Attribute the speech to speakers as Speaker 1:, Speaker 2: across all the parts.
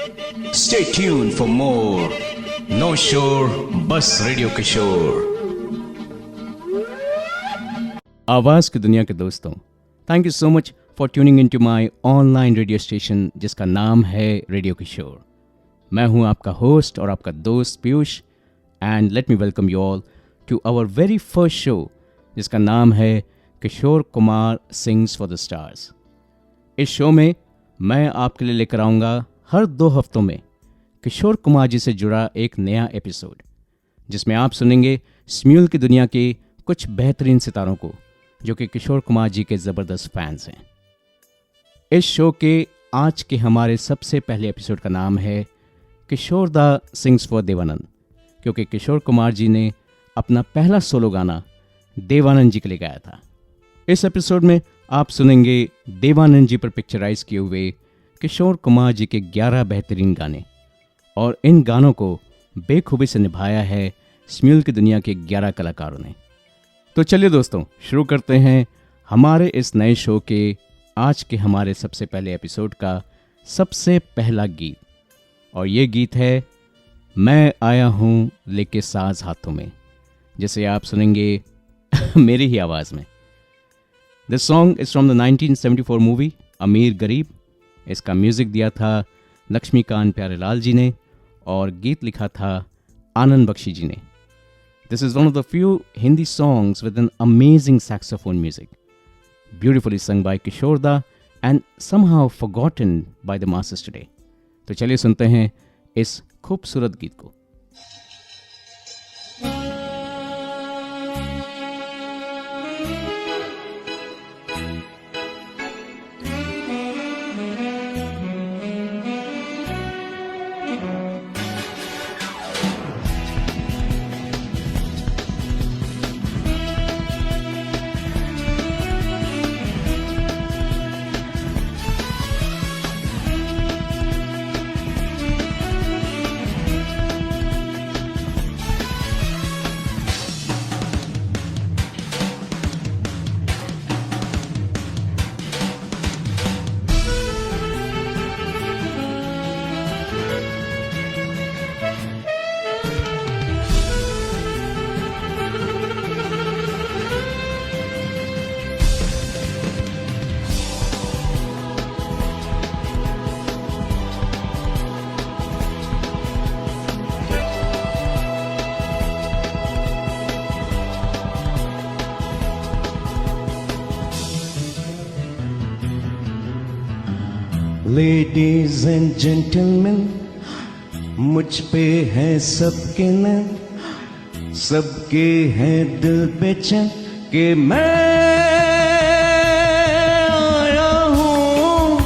Speaker 1: Stay tuned for more No Shore बस radio किशोर। आवाज की दुनिया के दोस्तों, thank you so much for tuning into my online radio station जिसका नाम है रेडियो किशोर। मैं हूं आपका होस्ट और आपका दोस्त Piyush, and let me welcome you all to our very first show जिसका नाम है Kishore Kumar sings for the stars. इस शो में मैं आपके लिए लेकर आऊँगा हर 2 हफ्तों में किशोर कुमार जी से जुड़ा एक नया एपिसोड, जिसमें आप सुनेंगे स्म्यूल की दुनिया के कुछ बेहतरीन सितारों को जो कि किशोर कुमार जी के ज़बरदस्त फैंस हैं। इस शो के आज के हमारे सबसे पहले एपिसोड का नाम है किशोर दा सिंग्स फॉर देवानंद, क्योंकि किशोर कुमार जी ने अपना पहला सोलो गाना देवानंद जी के लिए गाया था। इस एपिसोड में आप सुनेंगे देवानंद जी पर पिक्चराइज किए हुए किशोर कुमार जी के 11 बेहतरीन गाने, और इन गानों को बेखूबी से निभाया है स्म्यूल की दुनिया के 11 कलाकारों ने। तो चलिए दोस्तों, शुरू करते हैं हमारे इस नए शो के आज के हमारे सबसे पहले एपिसोड का सबसे पहला गीत, और ये गीत है मैं आया हूँ लेके साज हाथों में, जिसे आप सुनेंगे मेरी ही आवाज़ में। This song is from the 1974 movie अमीर गरीब। इसका म्यूज़िक दिया था लक्ष्मीकांत प्यारेलाल जी ने और गीत लिखा था आनंद बख्शी जी ने। This is one of the few Hindi songs with an amazing saxophone music, beautifully sung by किशोर दा and somehow forgotten by the masses today। तो चलिए सुनते हैं इस खूबसूरत गीत को।
Speaker 2: लेडीज एंड जेंटलमैन, मुझ पे है सबके नैन, सबके हैं दिल बेचैन कि मैं आया हूँ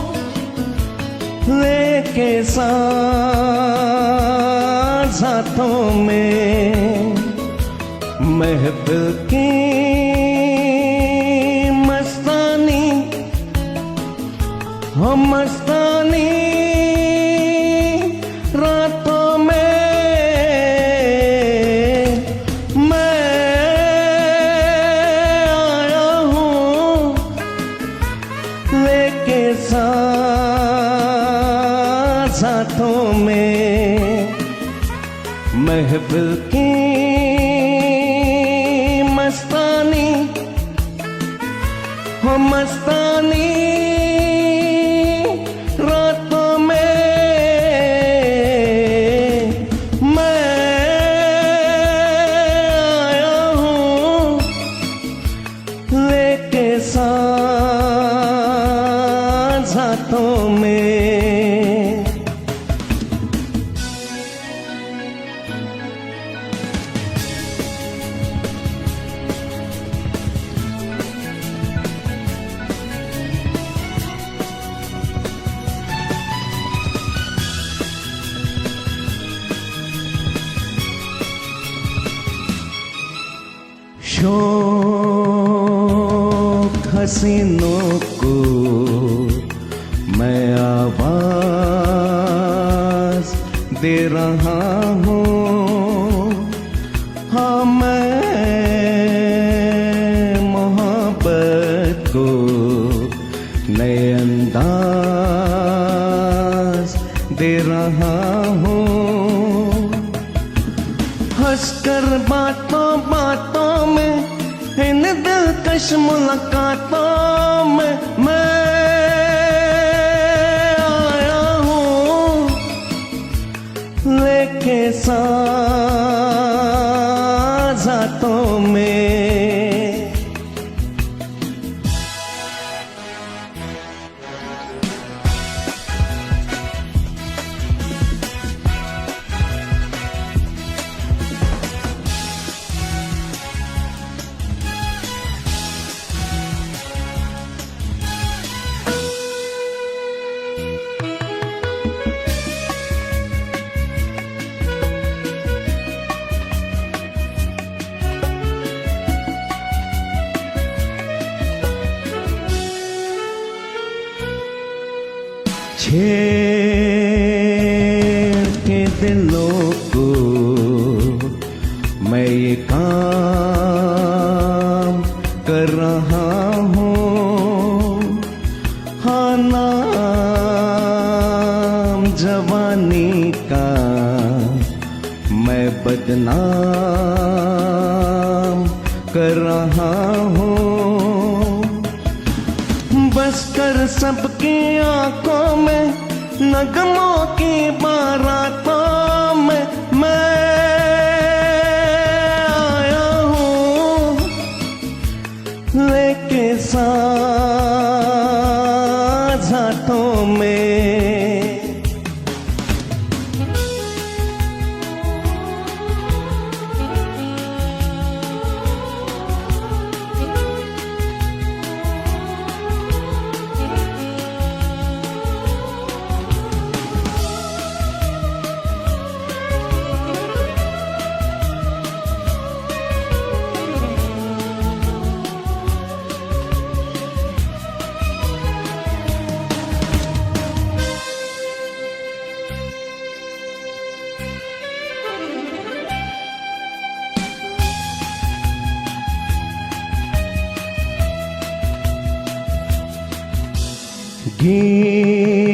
Speaker 2: लेके साथ हाथों में महफिल की मस्तानी, हम मस्तानी रातों में मैं आया हूँ लेके साथ हाथों में महफिल की मस्तानी, हम मस्तानी हाथों में। शौक हसीनों को मैं आवाज दे रहा हूँ, हाँ मैं मोहब्बत को नए अंदाज दे रहा हूँ। हंसकर बातों बातों में, इन दिलकश मुलाकातों में मैं आया हूँ, लेके साज़ हाथों में। छेड़ के दिलों को मैं ये काम कर रहा हूँ। हाँ, नाम जवानी का मैं बदनाम कर रहा हूँ। बस कर सबकी आंखों में, नगमों की बारातों में मैं आया हूँ, लेके साज़ हाथों में। गीत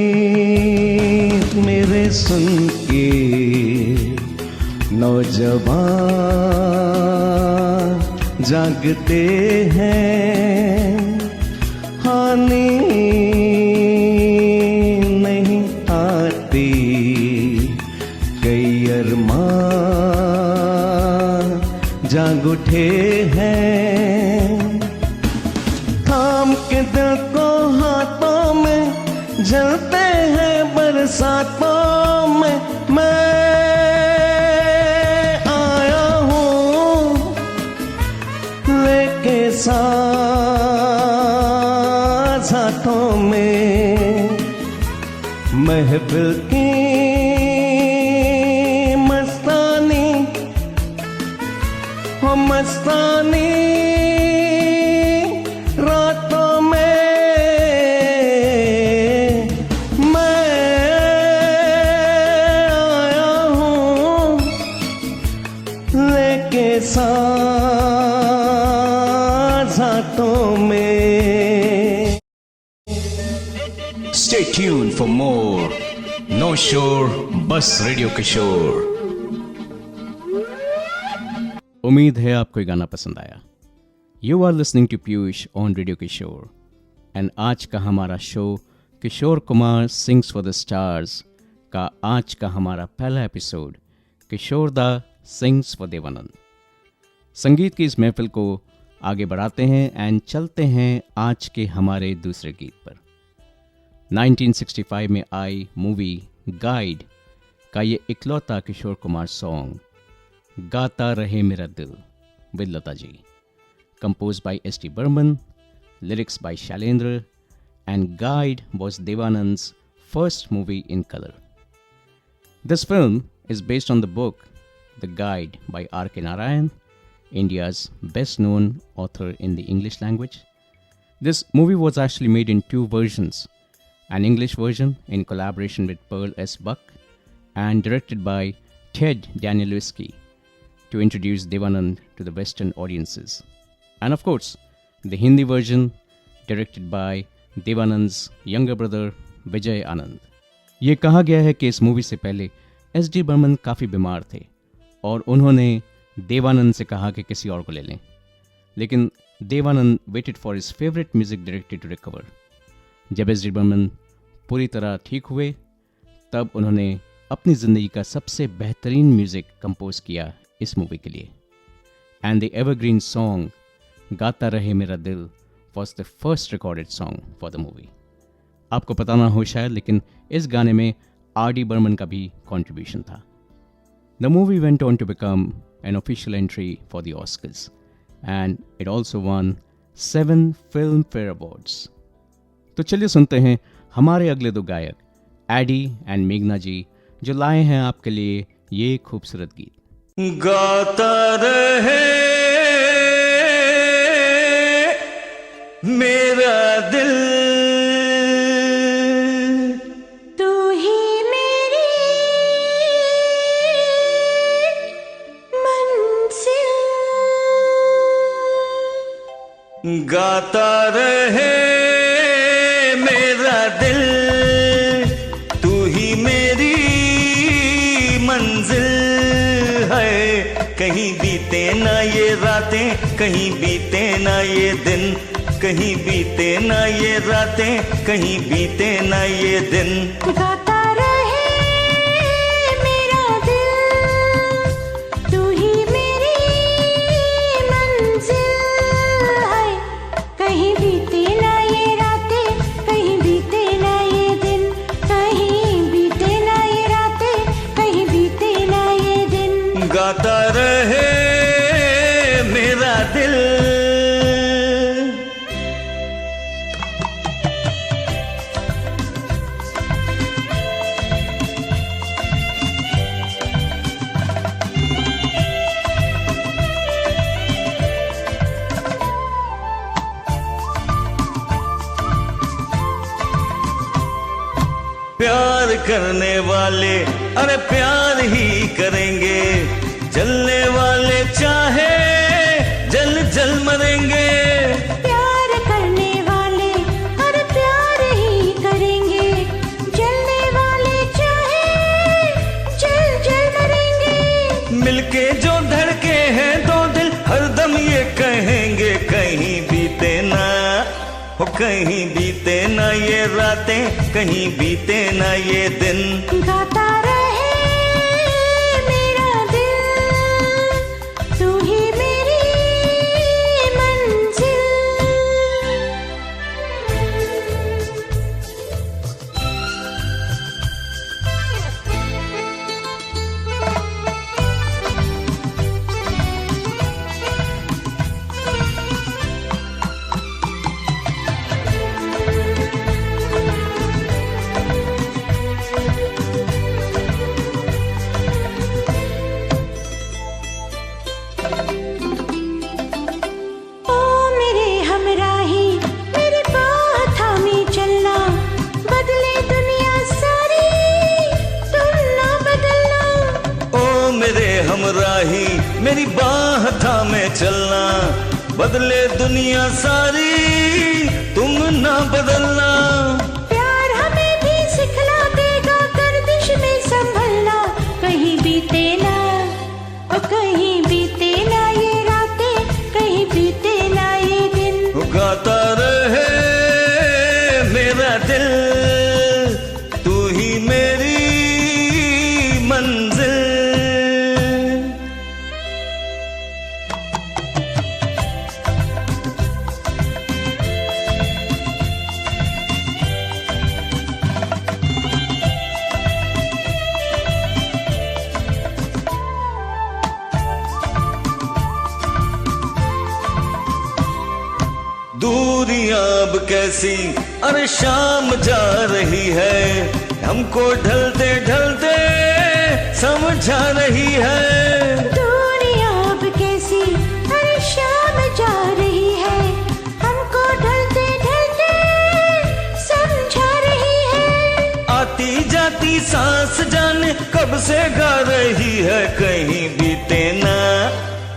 Speaker 2: मेरे सुन के नौजवान जागते हैं। हाँ, नींद नहीं आती, कई अरमान जाग उठे हैं। थाम के दिल को हाथों में, जलते हैं बरसातों में मैं आया हूँ, लेके साज़ हाथों में। महफिल की मस्तानी हो, मस्तानी रातों में मैं आया हूँ, लेके साज़ हाथों में।
Speaker 1: Stay tuned for more No Shore Bus Radio Kishore. उम्मीद है आपको ये गाना पसंद आया। You are listening to Piyush on radio Kishore and आज का हमारा show Kishore Kumar sings for the stars का आज का हमारा पहला episode Kishore da sings for Devanand. संगीत की इस महफिल को आगे बढ़ाते हैं एंड चलते हैं आज के हमारे दूसरे गीत पर। 1965 में आई मूवी गाइड का ये इकलौता किशोर कुमार सॉन्ग गाता रहे मेरा दिल with Lata ji, composed by S.T. Burman, lyrics by Shailendra, and Guide was Devanand's first movie in color. This film is based on the book The Guide by R.K. Narayan, India's best-known author in the English language. This movie was actually made in two versions, an English version in collaboration with Pearl S. Buck and directed by Ted Danielewski to introduce Devanand to the Western audiences. And of course, the Hindi version directed by Devanand's younger brother Vijay Anand. ये कहा गया है कि इस movie से पहले SD. Burman काफ़ी बीमार थे और उन्होंने देवानंद से कहा कि किसी और को ले लें, लेकिन Dev Anand waited for his favourite music director to recover. जब एस.डी. बर्मन पूरी तरह ठीक हुए तब उन्होंने अपनी ज़िंदगी का सबसे बेहतरीन म्यूज़िक कंपोज किया इस मूवी के लिए। एंड द एवरग्रीन सॉन्ग गाता रहे मेरा दिल was the first recorded song for the movie. आपको पता ना हो शायद, लेकिन इस गाने में आर.डी. बर्मन का भी कॉन्ट्रीब्यूशन था। The movie went on to become an official entry for the Oscars and it also won 7 Filmfare awards. तो चलिए सुनते हैं हमारे अगले 2 गायक एडी एंड मेघना जी, जो लाए हैं आपके लिए ये खूबसूरत गीत।
Speaker 2: गाता रहे मेरा दिल,
Speaker 3: तू ही मेरी मंजिल,
Speaker 2: गाता रहे मेरा दिल, तू ही मेरी मंजिल है। कहीं बीते ना ये रातें, कहीं बीते ना ये दिन, कहीं बीते ना ये रातें, कहीं बीते ना ये दिन।
Speaker 3: गाता रहे मेरा दिल, तू ही मेरी मंजिल है। कहीं बीते ना ये रातें, कहीं बीते ना ये दिन, कहीं बीते ना ये रातें, कहीं बीते ना ये दिन।
Speaker 2: गाता रहे मेरा दिल। प्यार करने वाले अरे प्यार ही करेंगे, जलने वाले चाहे जल जल मरेंगे।
Speaker 3: प्यार करने वाले हर प्यार ही करेंगे, जलने वाले चाहे जल जल मरेंगे।
Speaker 2: मिलके जो धड़के हैं 2 दिल हरदम ये कहेंगे, कहीं बीते ना हो, कहीं बीते ना ये रातें, कहीं बीते ना ये दिन।
Speaker 3: गाता रहे मेरा दिल, तू ही मेरी मंजिल।
Speaker 2: हमराही मेरी बाह थामे चलना, बदले दुनिया सारी तुम ना बदलना।
Speaker 3: प्यार हमें भी सिखला देगा गर्दिश में संभलना, कहीं बीते ना और कहीं बीते ना ये रातें, कहीं बीते ना ये दिन।
Speaker 2: गाता रहे मेरा दिल, तू ही मेरी मंजिल। दूरियां अब कैसी अरे शाम जा रही है, हमको ढलते ढलते समझा रही है।
Speaker 3: दूरियां अब कैसी अरे शाम जा रही है, हमको ढलते ढलते समझा रही है।
Speaker 2: आती जाती सांस जाने कब से गा रही है, कहीं बीते ना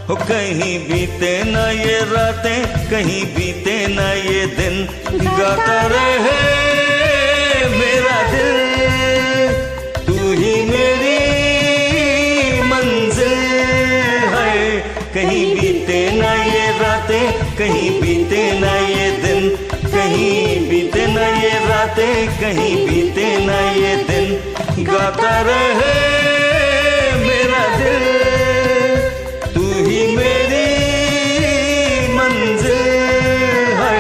Speaker 2: हो, कहीं बीते ना ये रातें, कहीं बीते ना ये दिन। गाता रहे मेरा दिल। कहीं बीते ना ये रातें, कहीं बीते ना ये दिन, कहीं बीते ना ये रातें, कहीं बीते ना ये दिन। गाता रहे मेरा दिल, तू ही मेरी मंजिल है।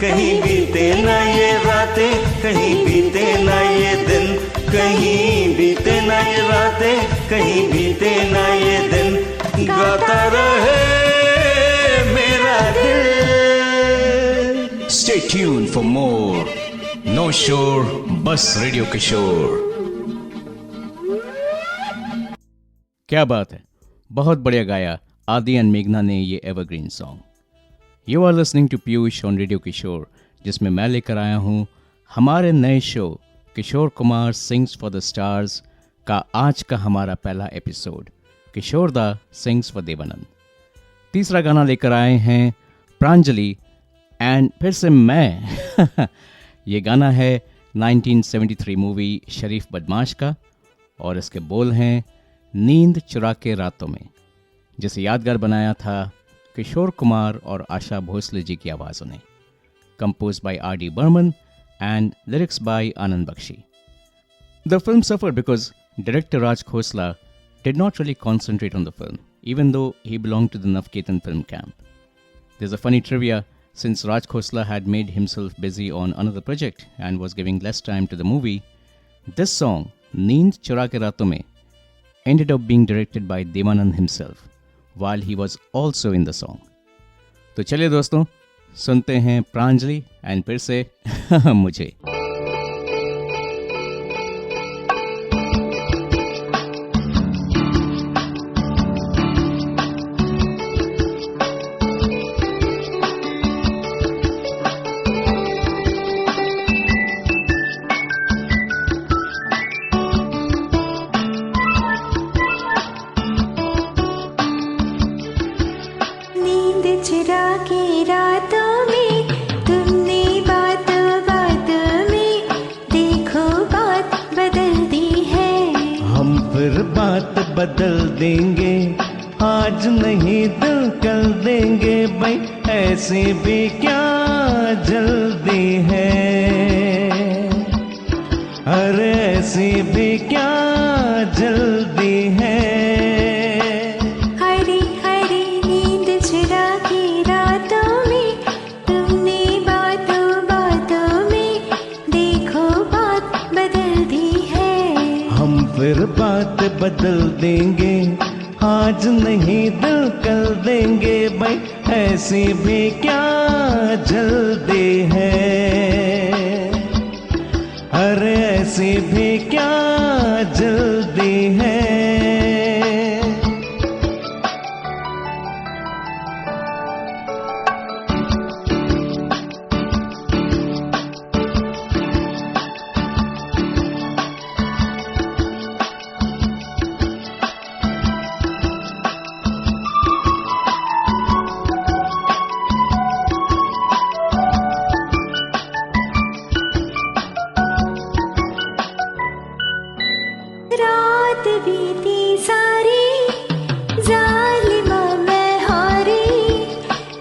Speaker 2: कहीं बीते ना ये रातें, कहीं बीते ना ये दिन, कहीं बीते ना ये रातें, कहीं बीते ना ये दिन। गाता रहे मेरा दिल।
Speaker 1: Stay tuned for more No Shore बस रेडियो किशोर। क्या बात है, बहुत बढ़िया गाया आदि एंड मेघना ने ये evergreen song. You are listening to Piyush on radio Kishore, जिसमें मैं लेकर आया हूँ हमारे नए show Kishore Kumar sings for the stars का आज का हमारा पहला episode, Kishore da sings for Devanand. तीसरा गाना लेकर आए हैं प्रांजलि एंड फिर से मैं ये गाना है 1973 मूवी शरीफ बदमाश का, और इसके बोल हैं नींद चुरा के रातों में, जिसे यादगार बनाया था किशोर कुमार और आशा भोसले जी की आवाज़ों ने। Composed by R.D. Burman and lyrics by Anand Bakshi. The film suffered because director Raj Khosla did not really concentrate on the film, even though he belonged to the Navketan film camp. There's a funny trivia, since Raj Khosla had made himself busy on another project and was giving less time to the movie, this song, Neend Chura Ke Raaton Mein, ended up being directed by Devanand himself, while he was also in the song. तो चलिए दोस्तों, सुनते हैं Pranjali and फिर से मुझे।
Speaker 3: नींद चुरा के रातों में तुमने बात बात में देखो बात बदल दी है।
Speaker 2: हम फिर बात बदल देंगे, आज नहीं दिल कल देंगे भाई, ऐसे भी क्या जल्दी है, अरे ऐसे भी क्या जल्दी है।
Speaker 3: हरी हरी नींद चुरा के रातों में तुमने बातों बातों में देखो बात बदल दी है।
Speaker 2: हम फिर बात बदल देंगे, आज नहीं दिल कल देंगे भाई, ऐसे भी क्या जल्दी है, अरे ऐसे भी क्या जल्दी है।
Speaker 3: रात बीती सारी जालिमा मैं हारी,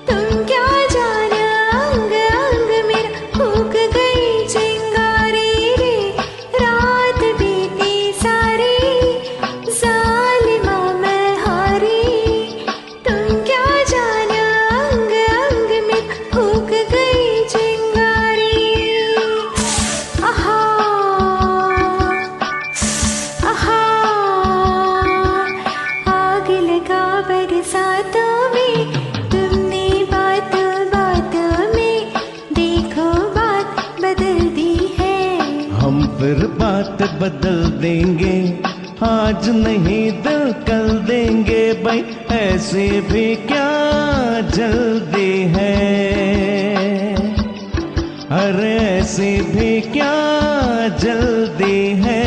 Speaker 3: तुम क्या जाना अंग अंग मेरा फूक गई चिंगारी रे। रात बीती सारी जालिमा मैं हारी, तुम क्या जाना अंग अंग मेरा फूक गई चिंगारी। आहा आग लगा बरसातों में तुमने बात बात में देखो बात बदल दी है।
Speaker 2: हम फिर बात बदल देंगे, आज नहीं दिल कल देंगे भाई, ऐसे भी क्या जल्दी है, अरे ऐसे भी क्या जल्दी है।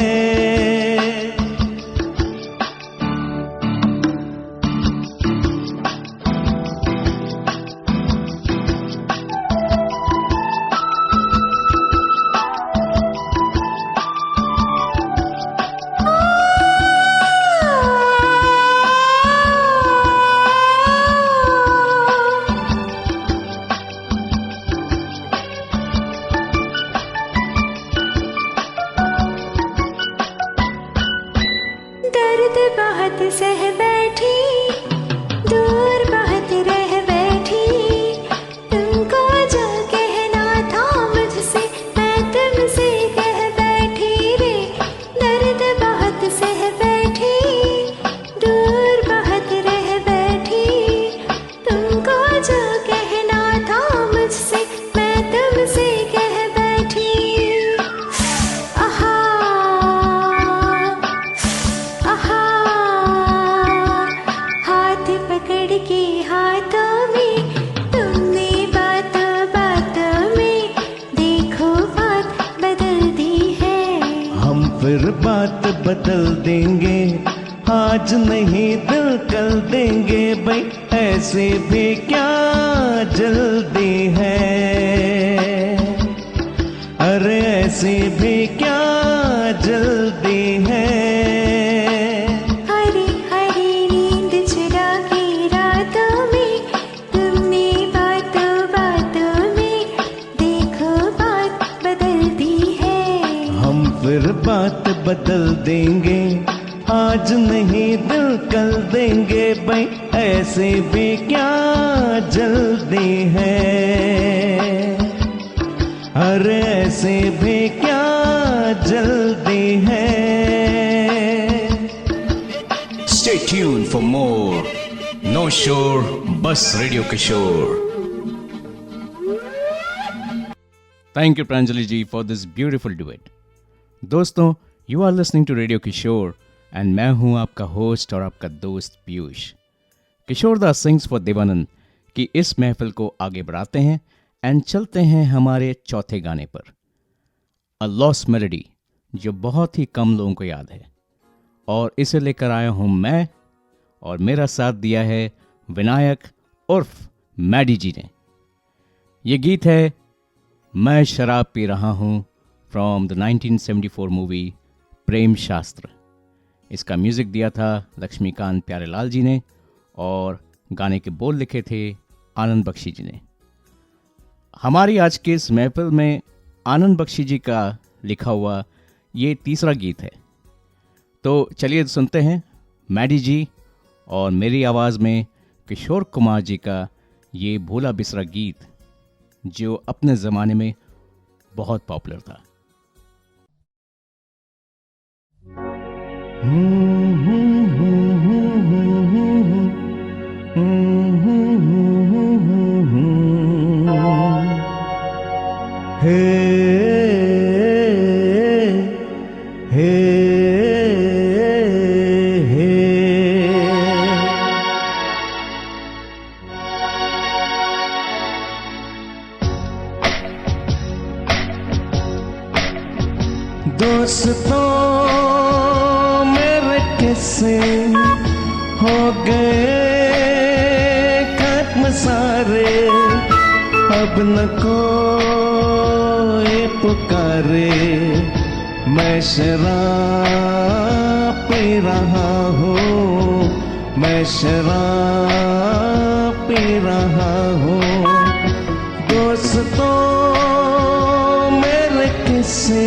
Speaker 3: दर्द बहुत सह बैठी, दूर बहुत रह बैठी, तुमको जो कहना था मुझसे मैं तुमसे कह बैठी रे। दर्द बहुत सह बैठी, दूर बहुत रह बैठी, तुमको जो कहना था मुझसे मैं तुमसे कह बैठी। आहा आहा, हाथ पकड़ के हाथों में तुमने बातों बातों में देखो बात बदल दी है।
Speaker 2: हम फिर बात बदल देंगे, आज नहीं दिल कल देंगे भाई, ऐसे भी क्या जल्दी है। अरे ऐसे भी क्या जल्दी है।
Speaker 3: हरी हरी नींद चुरा के रातों में तुमने बातों बातों में देखो बात बदल दी है।
Speaker 2: हम फिर बात बदल देंगे, आज नहीं दिल कल देंगे भाई, ऐसे भी क्या जल्दी है। अरे ऐसे भी क्या जल्दी है।
Speaker 1: Stay tuned for more No Shore Bus Radio Kishore. Thank you Pranjali ji for this beautiful duet. दोस्तों, you are listening to Radio Kishore and मैं हूं आपका होस्ट और आपका दोस्त पीयूष। किशोर दास सिंग्स फॉर देवानंद की इस महफिल को आगे बढ़ाते हैं एंड चलते हैं हमारे चौथे गाने पर, अ लॉस्ट मेलोडी, जो बहुत ही कम लोगों को याद है, और इसे लेकर आया हूं मैं, और मेरा साथ दिया है विनायक उर्फ मैडी जी ने। ये गीत है मैं शराब पी रहा हूं फ्रॉम द 1974 मूवी प्रेम शास्त्र। इसका म्यूजिक दिया था लक्ष्मीकांत प्यारेलाल जी ने और गाने के बोल लिखे थे आनंद बख्शी जी ने। हमारी आज के इस महफिल में आनंद बख्शी जी का लिखा हुआ ये तीसरा गीत है। तो चलिए सुनते हैं मैडी जी और मेरी आवाज़ में किशोर कुमार जी का ये भूला बिसरा गीत, जो अपने ज़माने में बहुत पॉपुलर था।
Speaker 2: हे हे हे दोस्तों मेरे किस्से हो गए खत्म सारे, अब न कोई पुकारे, मैं शराब पी रहा हूँ, मैं शराब पी रहा हूँ। दोस्तों मेरे किस्से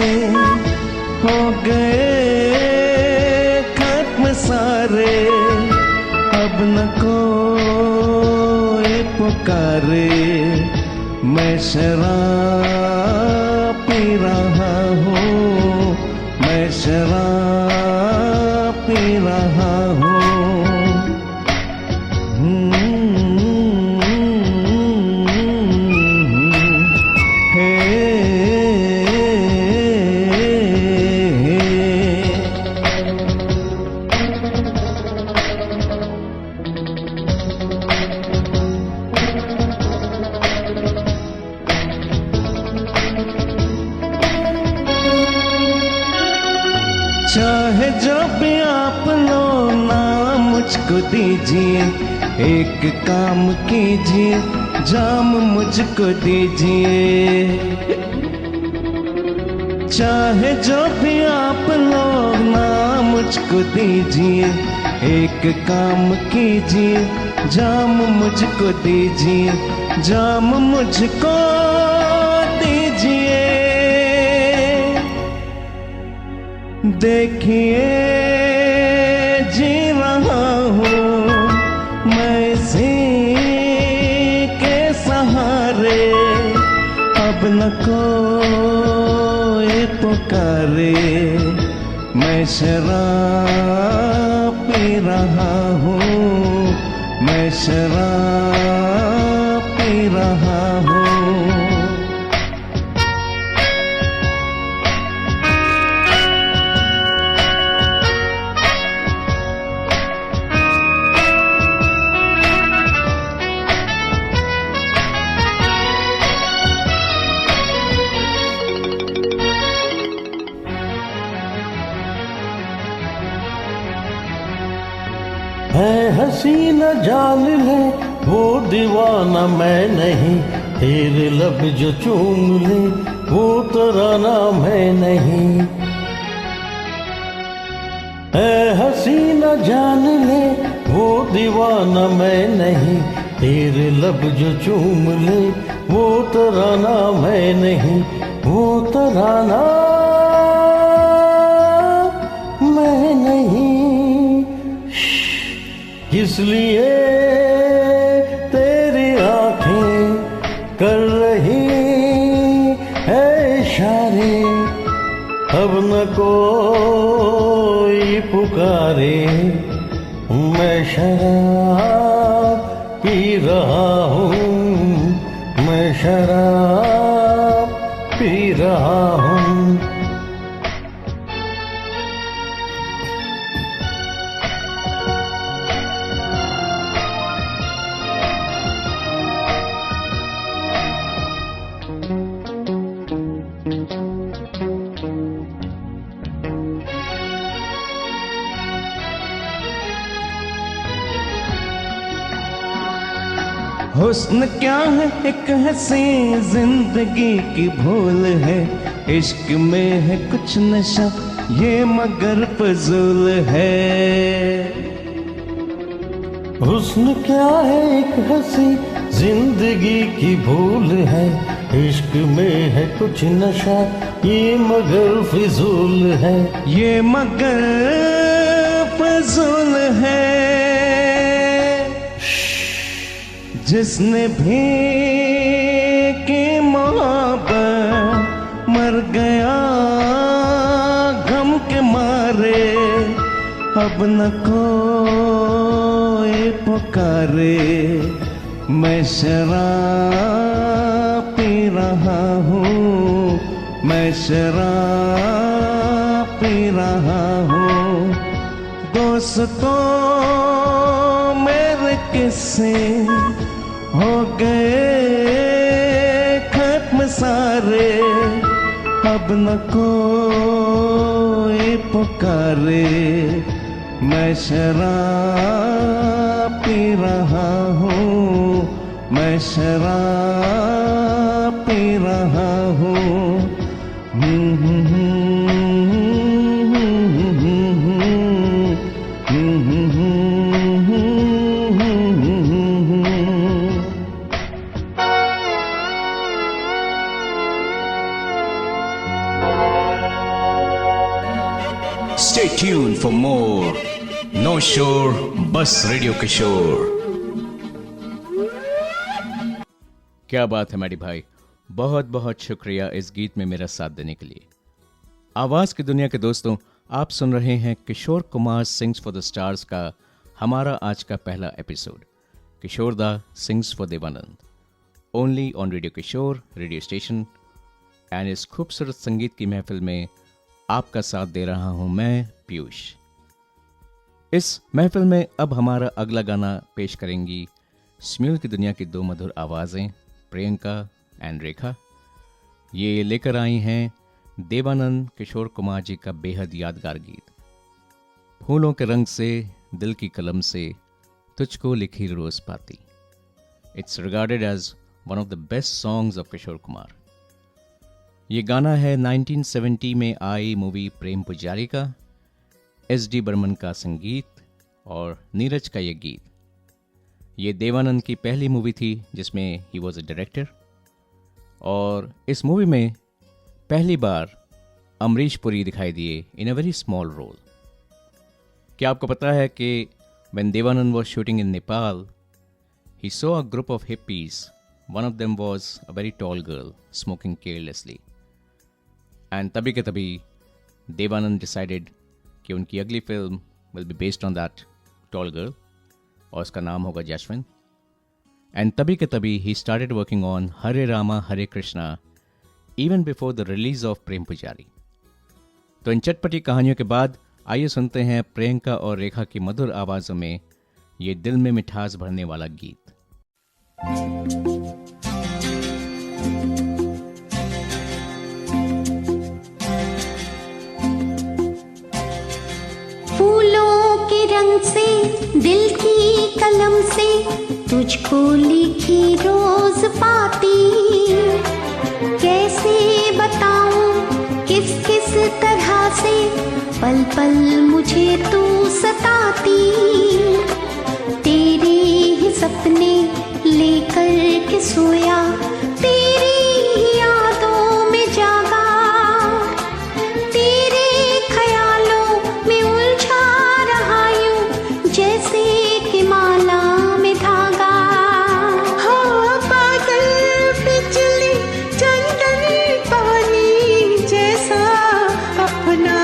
Speaker 2: हो गए खत्म सारे, अब न कोई पुकारे, मैं शराब पी रहा हूँ, मैं शराब पी रहा हूँ। चाहे जो भी आप लो नाम मुझको दीजिए, एक काम कीजिए, जाम मुझको दीजिए। चाहे जो भी आप लो नाम मुझको दीजिए, एक काम कीजिए, जाम मुझको दीजिए, जाम मुझको दीजिए। देखिए जी रहा हूँ मैं इसी के सहारे, अब न कोई पुकारे, मैं शराब पी रहा हूँ, मैं शराब पी रहा हूँ।
Speaker 4: है हसीना जान ले वो दीवाना मैं नहीं, तेरे लब जो चूम ले वो तराना मैं नहीं। है हसीना जान ले वो दीवाना मैं नहीं, तेरे लब जो चूम ले वो तराना मैं नहीं, वो तराना मैं नहीं। इसलिए तेरी आंखें कर रही है इशारे, अब न कोई पुकारे, मैं शराब पी रहा हूँ, मैं शराब पी रहा हूँ।
Speaker 2: हुस्न क्या है एक हंसी जिंदगी की भूल है, इश्क में है कुछ नशा ये मगर फजूल है।
Speaker 4: हुस्न क्या है एक हंसी जिंदगी की भूल है, इश्क में है कुछ नशा ये मगर फिजूल है,
Speaker 2: ये मगर फजूल है। जिसने भी की मोहब्बत मर गया गम के मारे, अब न कोई पुकारे, मैं शराब पी रहा हूँ, मैं शराब पी रहा हूँ। दोस्तों मेरे किस्से हो गए खत्म सारे, अब न कोई पुकारे, मैं शराब पी रहा हूँ, मैं शराब पी रहा हूँ।
Speaker 1: Stay tuned for more No Shore बस रेडियो किशोर। क्या बात है मैडी भाई, बहुत बहुत शुक्रिया इस गीत में मेरा साथ देने के लिए। आवाज की दुनिया के दोस्तों, आप सुन रहे हैं Kishore Kumar sings for the stars का हमारा आज का पहला episode, Kishore da sings for Dev Anand, only on radio Kishore radio station. And इस खूबसूरत संगीत की महफिल में आपका साथ दे रहा हूं मैं पीयूष। इस महफिल में अब हमारा अगला गाना पेश करेंगी स्म्यूल की दुनिया की दो मधुर आवाज़ें प्रियंका एंड रेखा। ये लेकर आई हैं देवानंद किशोर कुमार जी का बेहद यादगार गीत, फूलों के रंग से दिल की कलम से तुझको लिखी रोज पाती। It's regarded as one of the best songs of Kishore Kumar. ये गाना है 1970 में आई मूवी प्रेम पुजारी का, एस.डी. बर्मन का संगीत और नीरज का ये गीत। ये देवानंद की पहली मूवी थी जिसमें ही वॉज अ डायरेक्टर, और इस मूवी में पहली बार अमरीश पुरी दिखाई दिए इन अ वेरी स्मॉल रोल। क्या आपको पता है कि when Devanand was shooting in Nepal, he saw a group of hippies. One of them was a very tall girl smoking carelessly. And तभी के तभी Devanand decided कि उनकी अगली film will be based on that tall girl और उसका नाम होगा जैस्मिन. And तभी के तभी he started working on Hare Rama Hare Krishna even before the release of प्रेम पुजारी. तो इन चटपटी कहानियों के बाद आइए सुनते हैं प्रियंका और रेखा की मधुर आवाज़ों में ये दिल में मिठास भरने वाला गीत.
Speaker 3: फूलों के रंग से दिल की कलम से तुझको लिखी रोज पाती, कैसे बताऊं किस किस तरह से पल पल मुझे तू सताती. तेरे ही सपने लेकर के सोया, तेरी ही यादों में जागा, तेरे ख्यालों में उलझा रहा यूं जैसे कि माला में धागा. हाँ, बादल बिजली चंदन पानी जैसा अपना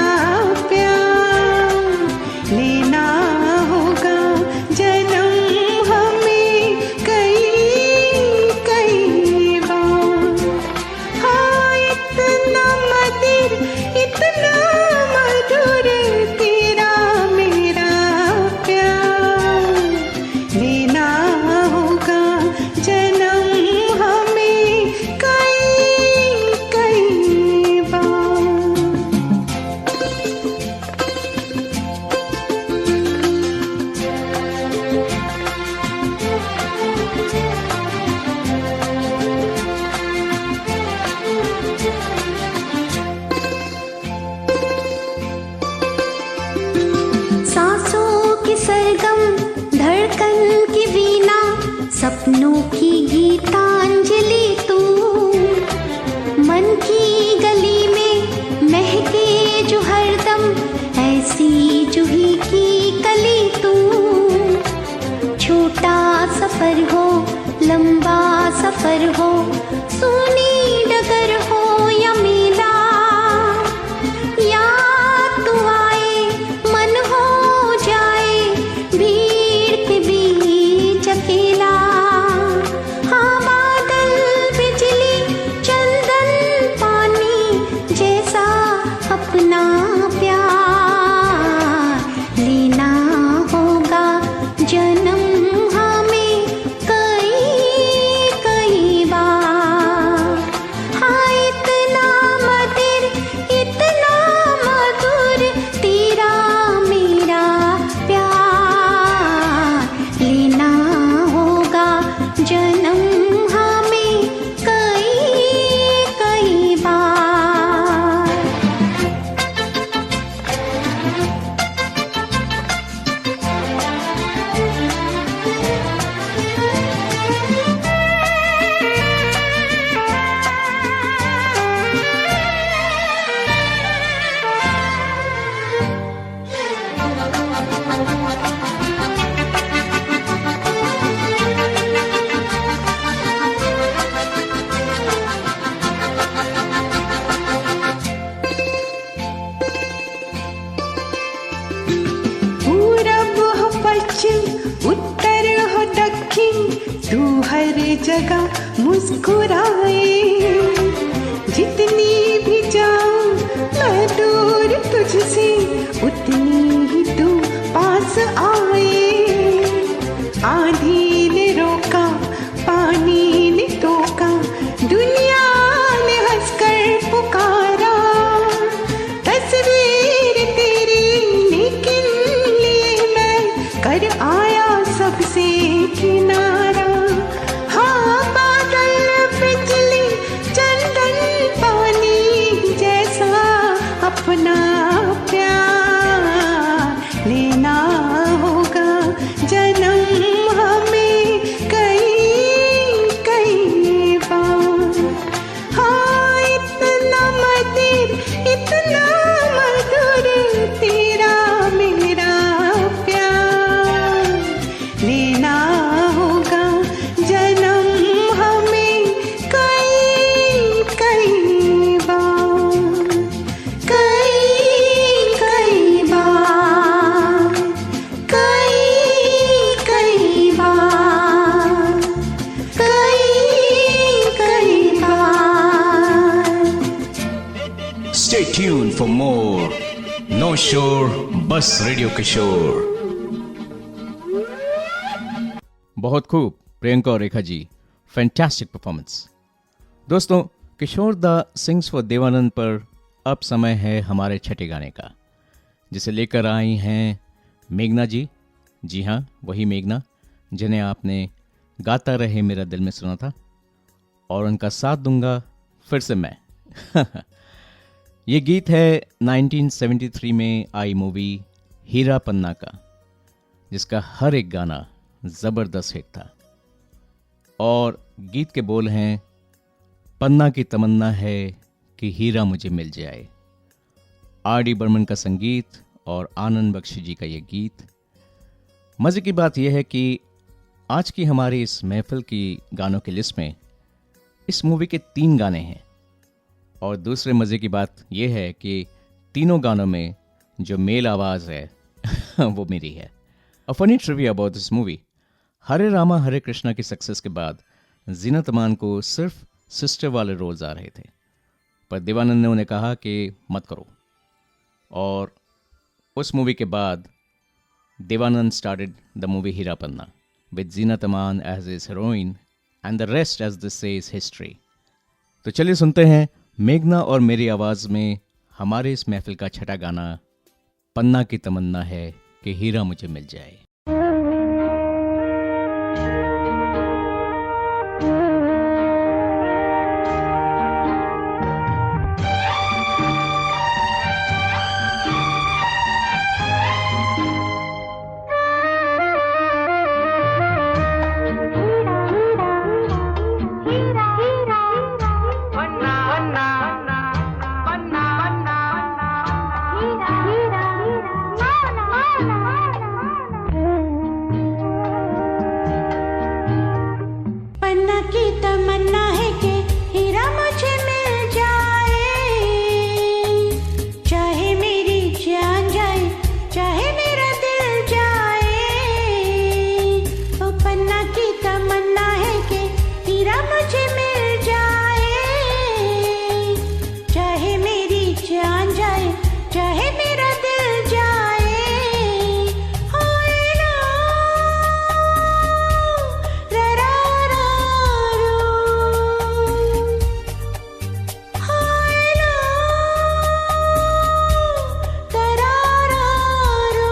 Speaker 3: सपनों की गीतांजलि तू, मन की गली में महके जो हरदम ऐसी जूही की कली तू. छोटा सफर हो लंबा सफर हो, सूनी डगर हो या मेला, या तू आए मन हो जाए भीड़ के बीच अकेला. अपना प्यार लेना होगा जन्म हमें कई कई बार. हाँ, इतना मधुर तेरा मेरा प्यार लेना होगा जन्म हमें कई कई बार. उत्तर हो दक्षिण तू हर जगह मुस्कुराए. जितनी भी जाऊं मैं दूर तुझसे उतनी ही तू पास आए. आंधी ने रोका पानी ने टोका, दुनिया ने हंसकर पुकारा. तस्वीर तेरी लेकिन लिए मैं कर आया सबसे किनारा. हाँ, बादल बिजली चंदन पानी जैसा अपना प्यार लेना होगा जन्म हम
Speaker 1: नो शोर, बस रेडियो किशोर। बहुत खूब प्रियंका और रेखा जी, फैंटास्टिक परफॉर्मेंस। दोस्तों, किशोर दा सिंग्स फॉर देवानंद पर अब समय है हमारे छठे गाने का, जिसे लेकर आई हैं मेघना जी। जी हाँ, वही मेघना जिन्हें आपने गाता रहे मेरा दिल में सुना था, और उनका साथ दूंगा फिर से मैं। ये गीत है 1973 में आई मूवी हीरा पन्ना का, जिसका हर एक गाना जबरदस्त हिट था। और गीत के बोल हैं, पन्ना की तमन्ना है कि हीरा मुझे मिल जाए। आर.डी. बर्मन का संगीत और आनंद बख्शी जी का ये गीत। मजे की बात यह है कि आज की हमारी इस महफिल की गानों की लिस्ट में इस मूवी के 3 गाने हैं, और दूसरे मजे की बात यह है कि तीनों गानों में जो मेल आवाज है वो मेरी है। A funny trivia about this movie, Hare Rama Hare Krishna की सक्सेस के बाद जीनत अमान को सिर्फ सिस्टर वाले रोल्स आ रहे थे, पर देवानंद ने उन्हें कहा कि मत करो, और उस मूवी के बाद Dev Anand started the movie Heera Panna with Zeenat Aman as his heroine, and the rest as this says history. तो चलिए सुनते हैं मेघना और मेरी आवाज में हमारे इस महफिल का छठा गाना, पन्ना की तमन्ना है कि हीरा मुझे मिल जाए।
Speaker 3: पन्ना की तमन्ना है कि हीरा मुझे मिल जाए, चाहे मेरी जान जाए, चाहे मेरा दिल जाए। ओ पन्ना की तमन्ना है कि हीरा मुझे मिल जाए, चाहे मेरी जान जाए, चाहे मेरा दिल जाए। होए ना रा रा रा रू, होए ना रा रा रा रू।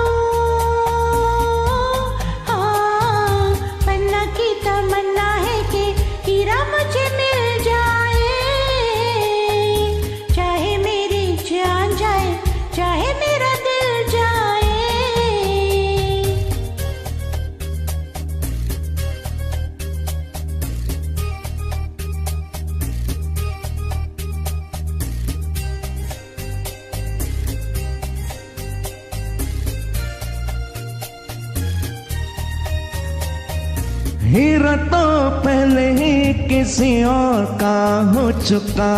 Speaker 3: हाँ, पन्ना की तमन्ना है कि हीरा मुझे मिल जाए, चाहे मेरी जान जाए, चाहे मेरा दिल जाए।
Speaker 2: हीरा तो पहले ही किसी और का हो चुका,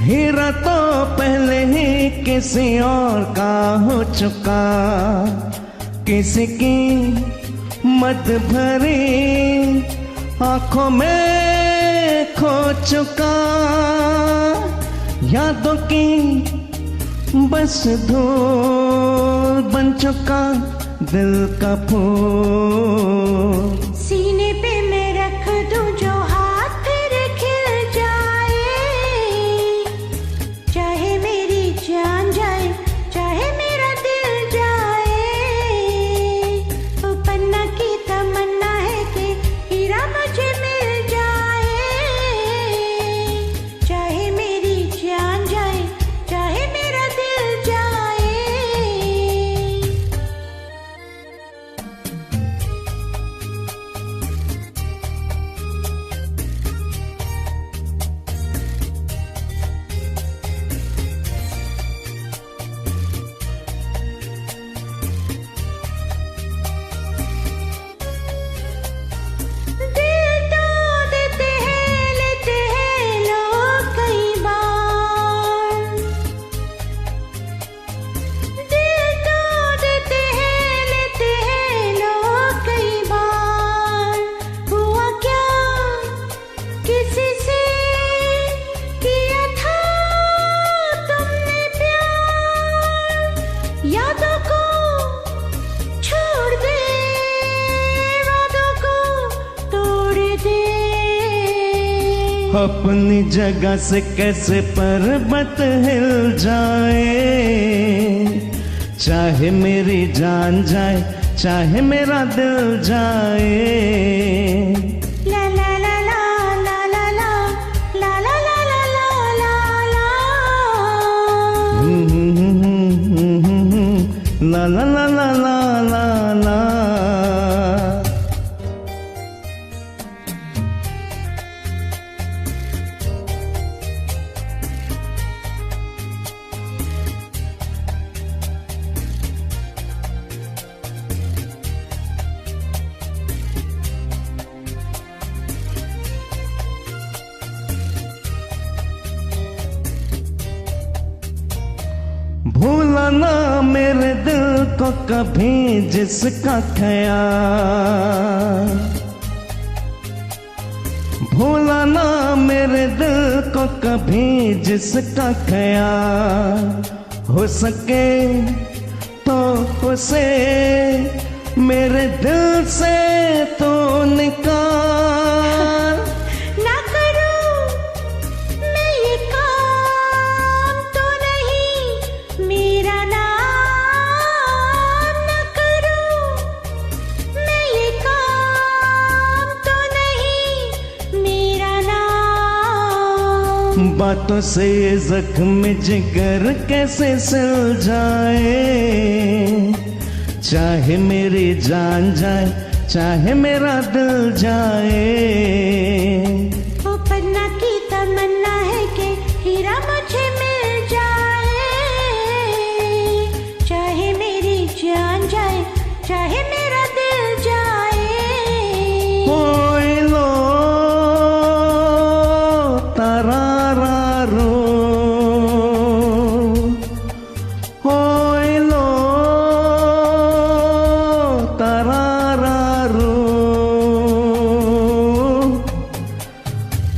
Speaker 2: हीरा तो पहले ही किसी और का हो चुका, किसी की मत भरी आंखों में खो चुका, यादों की बस धूल बन चुका दिल का फूल।
Speaker 3: सीने पे मैं रख दूं जो हाथ फिर खिल जाए, चाहे मेरी जान जाए, चाहे मेरा दिल जाए। ओ पन्ना की तमन्ना है कि हीरा मुझे मिल जाए, चाहे मेरी जान जाए, चाहे मेरा दिल जाए।
Speaker 2: अपनी जगह से कैसे पर्वत हिल जाए, चाहे मेरी जान जाए, चाहे मेरा दिल जाए।
Speaker 3: ला ला ला ला ला ला ला ला ला ला ला ला ला।
Speaker 2: ला ला ला ला ला ला ला। भूला ना मेरे दिल को कभी जिसका ख्याल, भूला ना मेरे दिल को कभी जिसका ख्याल। हो सके तो उसे मेरे दिल से तो निकाल।
Speaker 3: ना करूं मैं ये काम तो नहीं मेरा नाम, ना करूं मैं ये काम तो नहीं मेरा नाम।
Speaker 2: बातों से ये जख्म जिगर कैसे सिल जाए, चाहे मेरी जान जाए, चाहे मेरा दिल जाए।
Speaker 3: ओ पन्ना की तमन्ना है कि हीरा मुझे मिल जाए, चाहे मेरी जान जाए, चाहे मेरा दिल जाए।
Speaker 2: होए लो तारारा रो, होए लो तारारा रो।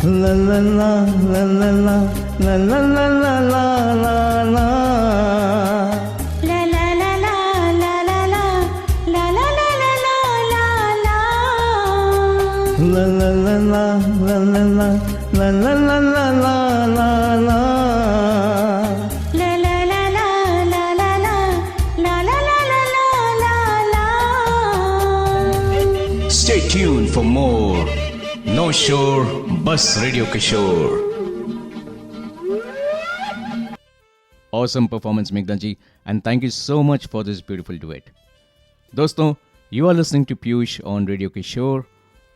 Speaker 2: ला ला ला ला ला ला ला ला ला ला ला ला ला।
Speaker 3: ला ला ला ला ला ला ला ला ला ला ला ला ला।
Speaker 2: La la la la la la la la la la la la la la.
Speaker 3: La La La La La La La La La La La La La.
Speaker 1: Stay tuned for more No Shore Bus Radio Kishore. Awesome performance, Meghna ji, and thank you so much for this beautiful duet. दोस्तों, you are listening to Piyush on Radio Kishore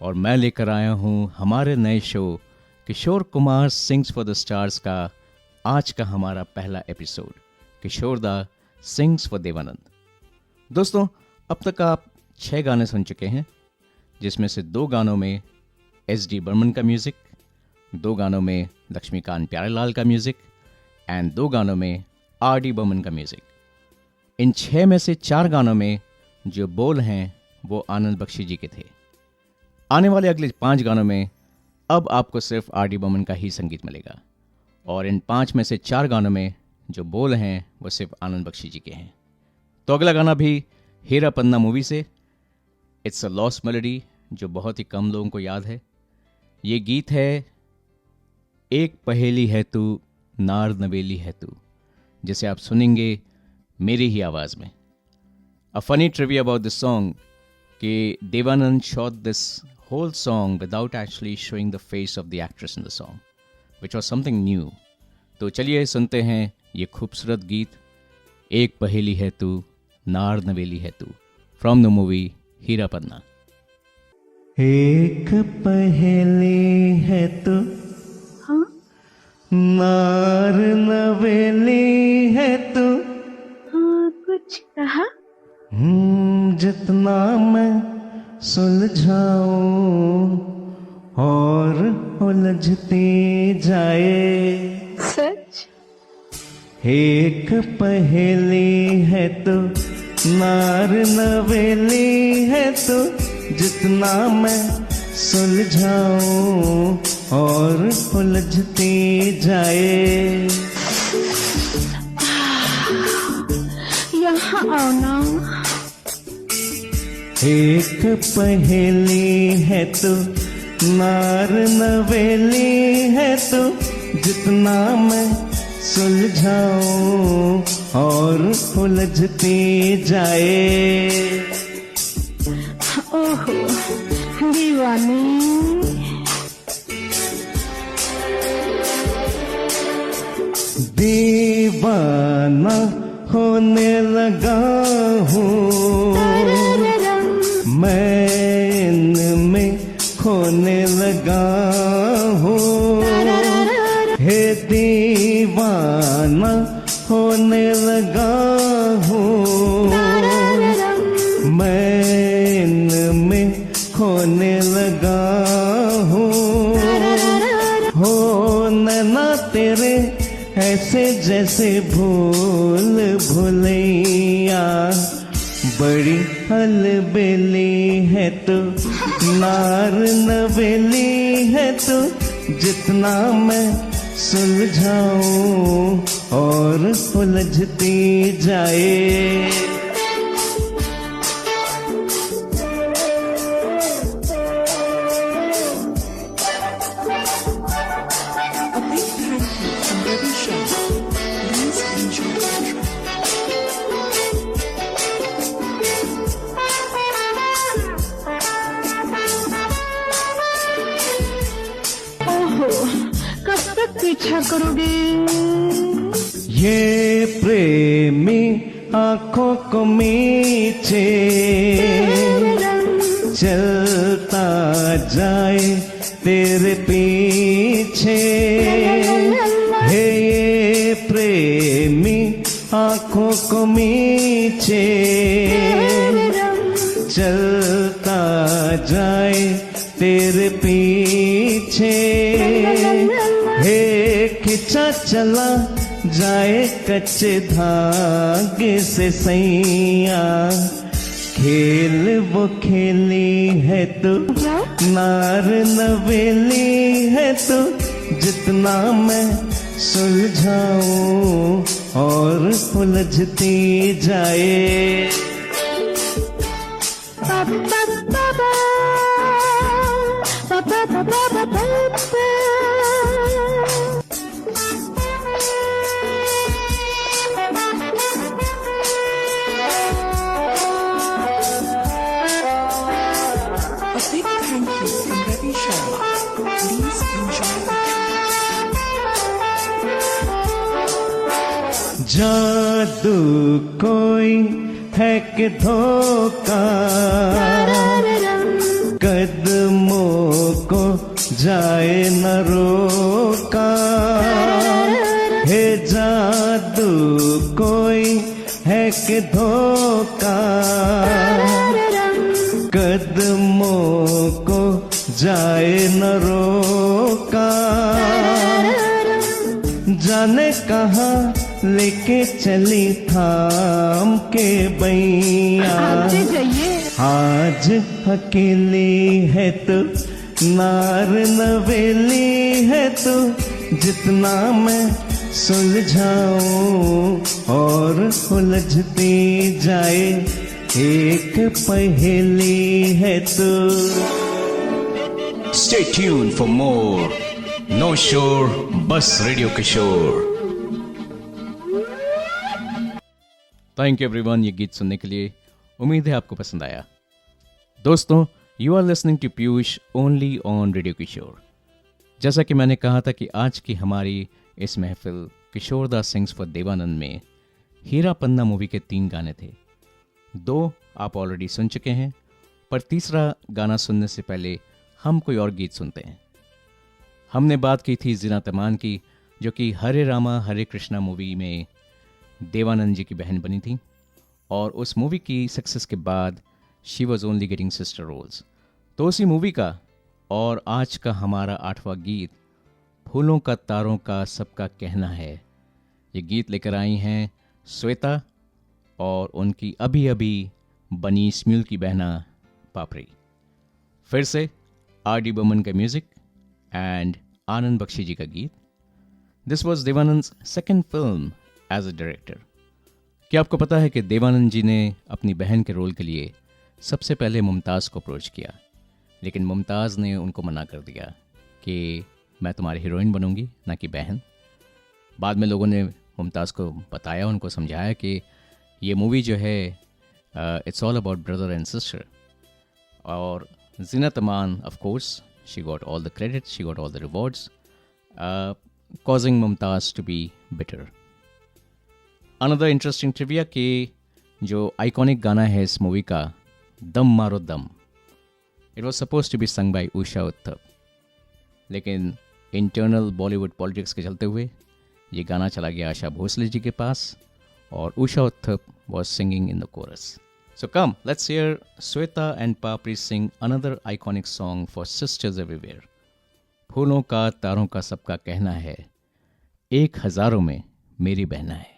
Speaker 1: और मैं लेकर आया हूँ हमारे नए show Kishore Kumar sings for the stars का आज का हमारा पहला episode, Kishore da sings for Devanand. दोस्तों, अब तक आप 6 गाने सुन चुके हैं, जिसमें से 2 गानों में SD बर्मन का म्यूज़िक, 2 गानों में लक्ष्मीकांत प्यारेलाल का म्यूज़िक एंड 2 गानों में RD बर्मन का म्यूज़िक। इन 6 में से 4 गानों में जो बोल हैं वो आनंद बख्शी जी के थे। आने वाले अगले 5 गानों में अब आपको सिर्फ RD बर्मन का ही संगीत मिलेगा और इन 5 में से 4 गानों में जो बोल हैं वो सिर्फ आनंद बख्शी जी के हैं। तो अगला गाना भी हीरा पन्ना मूवी से, इट्स अ लॉस्ट मेलोडी, जो बहुत ही कम लोगों को याद है। ये गीत है एक पहेली है तू नार नवेली है तू, जिसे आप सुनेंगे मेरी ही आवाज़ में। A funny trivia about this song कि Dev Anand shot this whole song without actually showing the face of the actress in the song, which was something new. तो चलिए सुनते हैं ये खूबसूरत गीत एक पहेली है तू नार नवेली है तू from the movie हीरा पन्ना।
Speaker 2: एक पहेली है तू नार नवेली है तू,
Speaker 3: कुछ कहा?
Speaker 2: जितना मैं सुलझाऊं और उलझती जाए।
Speaker 3: सच?
Speaker 2: एक पहेली है तो नार नवेली है तो, जितना मैं सुलझाऊं और उलझती जाए।
Speaker 3: यहाँ आओ ना।
Speaker 2: एक पहेली है तो नार नवेली है तो जितना मैं सुलझाऊं और उलझती जाए।
Speaker 3: ओहो दीवानी,
Speaker 2: दीवाना होने लगा हूँ मैं, इनमें खोने लगा हूँ। हे दीवाना होने लगा हूँ मैं, इनमें खोने लगा हूँ। हो नैना तेरे ऐसे जैसे भूल भुलैया, बड़ी हलबेली है तो नार नवेली है तो जितना मैं सुलझाऊं और उलझती जाए।
Speaker 5: A big thank you from Ravi Sharma. Please enjoy the track.
Speaker 3: ओहो कब तक पीछा करोगे?
Speaker 2: ये प्रेमी आंखों को मीचे चलता जाए तेरे पीछे। हे ये प्रेमी आंखों को मीचे चलता जाए तेरे पीछे। हे खिंचा चला जाए कच्चे धागे से सैया, खेल वो खेली है तो नार नवेली है तो जितना मैं सुलझाऊं और उलझती जाए।
Speaker 5: A big thank you from Ravi Sharma. Please enjoy the track.
Speaker 2: जादू कोई है कि धोखा, कदमों को जाए न रोका। हे जादू कोई है कि धोखा, कदमों को जाए न रोका। जाने कहाँ लेके चली थाम के बैया, आज अकेली है तो नार नवेली है तो जितना मैं सुलझाऊं और उलझती जाए एक पहेली है तो।
Speaker 1: Stay tuned for more No Shore Bus Radio Kishore. Thank you everyone ये गीत सुनने के लिए। उम्मीद है आपको पसंद आया। दोस्तों, you are listening to Piyush only on radio Kishore. जैसा कि मैंने कहा था कि आज की हमारी इस महफिल किशोर दास सिंग्स फॉर देवानंद में हीरा पन्ना मूवी के 3 गाने थे। 2 आप ऑलरेडी सुन चुके हैं, पर तीसरा गाना सुनने से पहले हम कोई और गीत सुनते हैं। हमने बात की थी ज़ीनत अमान की, जो कि हरे रामा हरे कृष्णा मूवी में देवानंद जी की बहन बनी थी, और उस मूवी की सक्सेस के बाद she was only getting sister roles. तो उसी मूवी का और आज का हमारा 8वां गीत फूलों का तारों का सबका कहना है। ये गीत लेकर आई हैं श्वेता और उनकी अभी अभी बनी स्म्यूल की बहना पापड़ी। फिर से R.D. बर्मन का म्यूजिक एंड आनंद बख्शी जी का गीत। This was Dev Anand's second film as a director. क्या आपको पता है कि देवानंद जी ने अपनी बहन के रोल के लिए सबसे पहले मुमताज़ को अप्रोच किया, लेकिन मुमताज़ ने उनको मना कर दिया कि मैं तुम्हारी हीरोइन बनूंगी, ना कि बहन। बाद में लोगों ने मुमताज़ को बताया, उनको समझाया कि ये मूवी जो है it's all about brother and sister. और Zeenat Aman of course she got all the credit, she got all the rewards, causing Mumtaz to be bitter. Another interesting trivia कि जो आइकॉनिक गाना है इस मूवी का, दम मारो दम, it was suppose to be sung by Usha Uthup, लेकिन इंटरनल बॉलीवुड पॉलिटिक्स के चलते हुए ये गाना चला गया आशा भोसले जी के पास और Usha Uthup was singing in the chorus. So come, let's hear Sweta and Papri sing another iconic song for sisters everywhere. फूलों का तारों का सबका कहना है, एक हजारों में मेरी बहना है.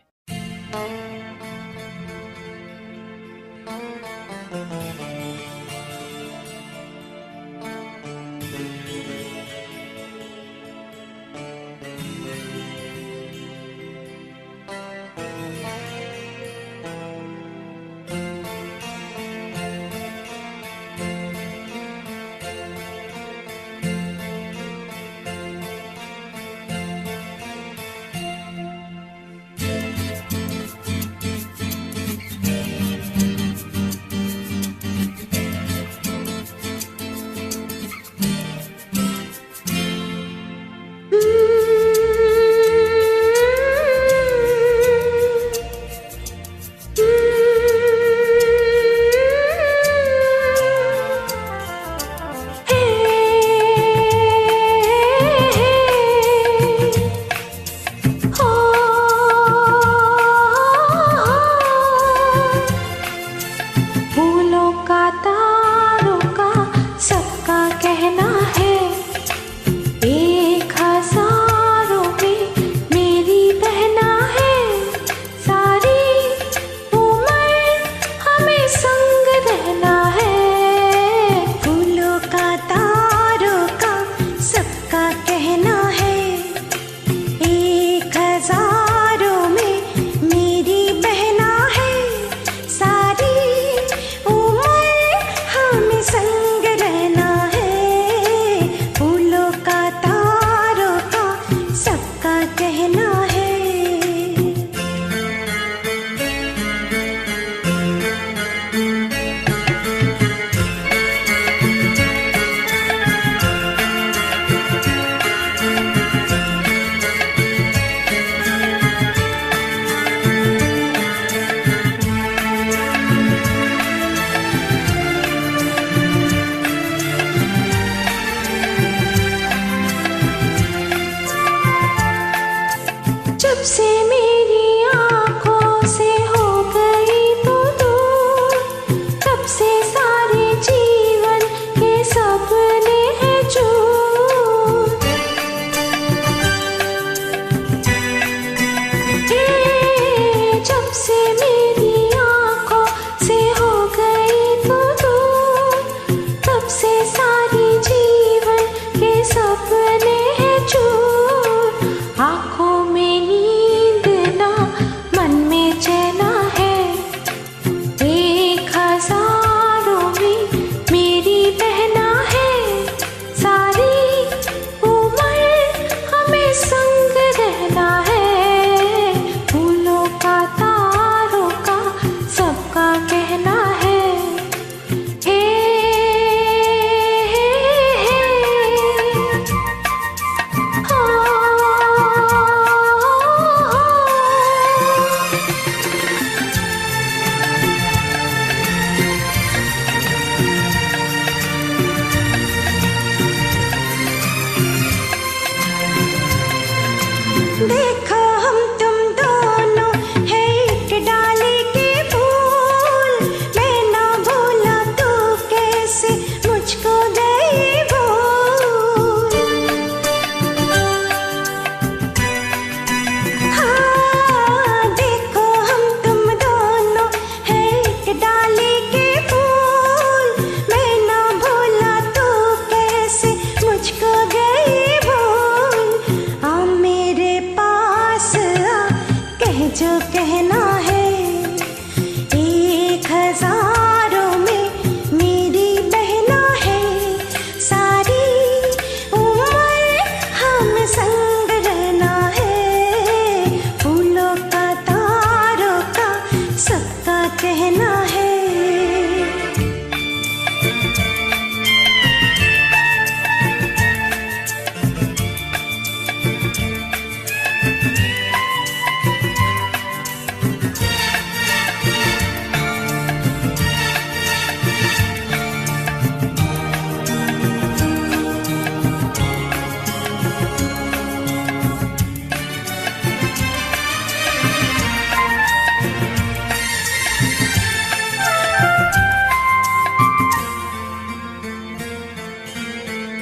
Speaker 3: कहना है।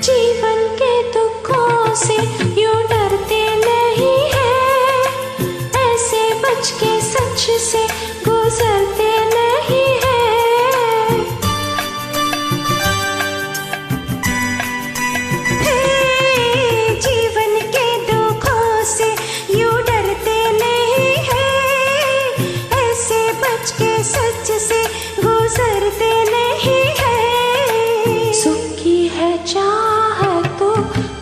Speaker 3: जीवन के दुखों से यूं डरते नहीं है, ऐसे बच के सच से गुजरते नहीं है। जीवन के दुखों से यूं डरते नहीं है, ऐसे बच के सच से गुजरते नहीं है। सुख की है चाह तो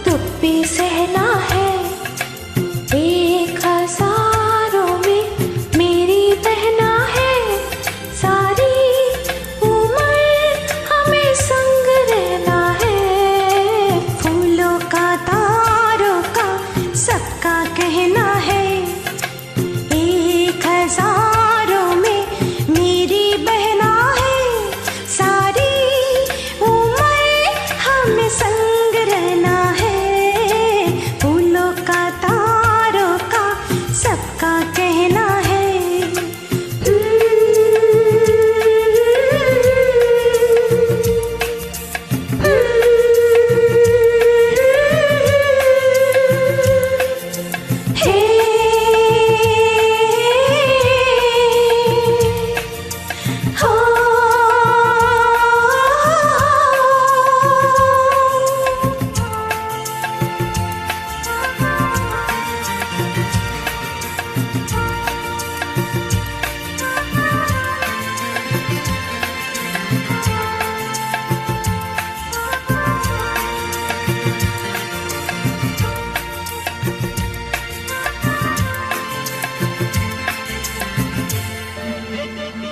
Speaker 3: तुम भी सहना है, एक हजारों में मेरी बहना है। सारी उम्र हमें संग रहना है, फूलों का तारों का सबका कहना है। एक हजारों में मेरी बहना है, सारी उम्र हमें संग रहना है, फूलों का तारों का सबका कहना है।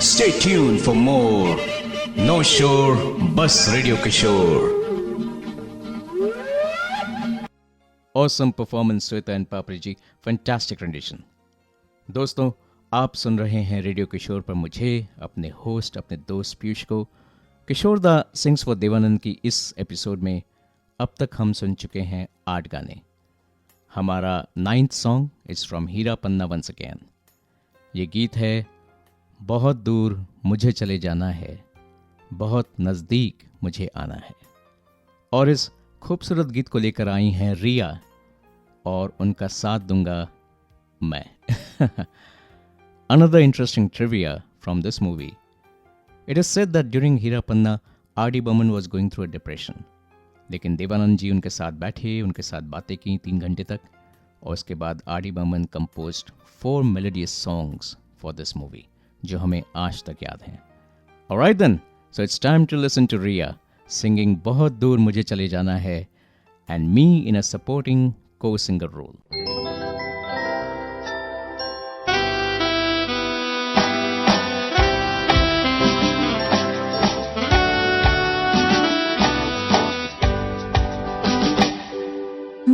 Speaker 1: Stay tuned for more No Shore Bus Radio Kishore. Awesome performance Sweta and Papri ji, fantastic rendition. दोस्तों, आप सुन रहे हैं रेडियो किशोर पर मुझे, अपने होस्ट, अपने दोस्त पीयूष को। किशोर दा सिंग्स फॉर देवानंद की इस एपिसोड में अब तक हम सुन चुके हैं 8 गाने। हमारा 9th song is from Heera Panna once again. ये गीत है बहुत दूर मुझे चले जाना है, बहुत नज़दीक मुझे आना है। और इस खूबसूरत गीत को लेकर आई हैं रिया, और उनका साथ दूंगा मैं। Another interesting trivia from this movie. It is said that during Hira Panna, R.D. Burman was going through a depression. लेकिन देवानंद जी उनके साथ बैठे, उनके साथ बातें की 3 घंटे तक, और उसके बाद R.D. Burman composed 4 melodious songs for this movie, जो हमें आज तक याद हैं। Alright then, so it's time to listen to Riya singing बहुत दूर मुझे चले जाना है, and me in a supporting co-singer role.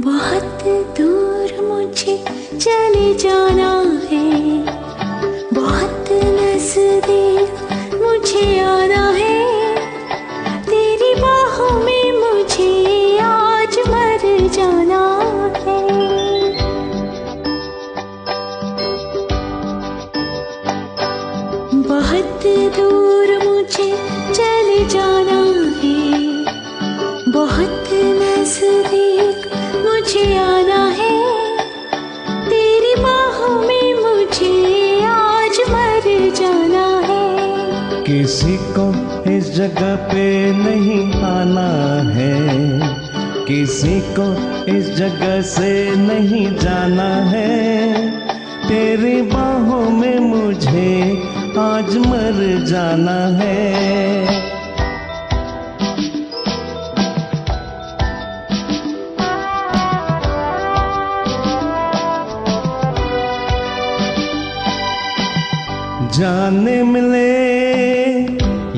Speaker 3: बहुत दूर मुझे चले जाना है, बहुत नजदीक मुझे आना है। तेरी बाहों में मुझे आज मर जाना है। बहुत दूर मुझे चले जाना है, बहुत नजदीक मुझे आना है। तेरी बाहों में मुझे आज मर जाना है।
Speaker 4: किसी को इस जगह पे नहीं आना है, किसी को इस जगह से नहीं जाना है। तेरी बाहों में मुझे आज मर जाना है।
Speaker 2: जाने मिले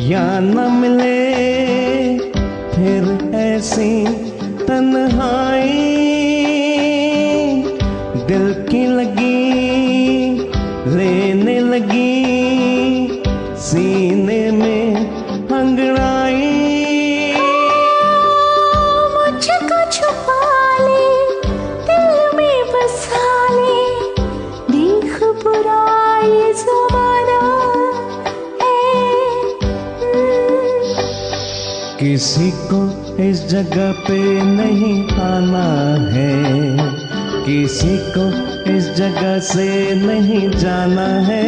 Speaker 2: या न मिले फिर ऐसी तन्हाई दिल की लगी लेने लगी सीने में अंगड़ाई
Speaker 3: मुझको छुपा ले दिल में बसा ले देख बुरा ये ज़माना है।
Speaker 2: किसी को इस जगह पे नहीं आना है किसी को इस जगह से नहीं जाना है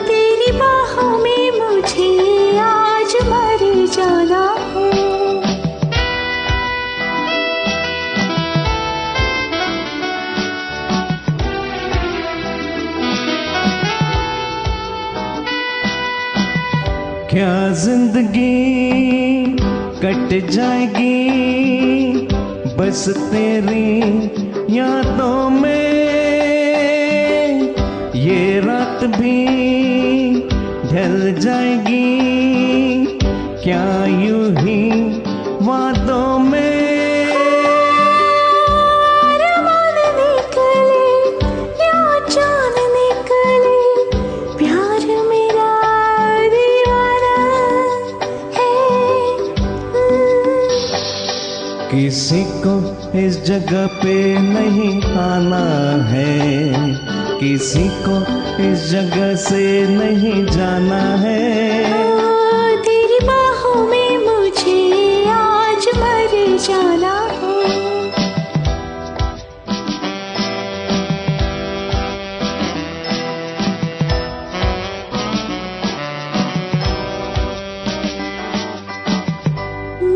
Speaker 3: तेरी बाहों में मुझे आज मर जाना है।
Speaker 2: क्या जिंदगी कट जाएगी बस तेरी यादों में ये रात भी ढल जाएगी क्या यूं ही वादों में
Speaker 3: अरमान निकले या जान निकले प्यार मेरा दीवाना है।
Speaker 2: किसी को इस जगह पे नहीं आना है किसी को इस जगह से नहीं जाना है
Speaker 3: तेरी बाहों में मुझे आज मर जाना है।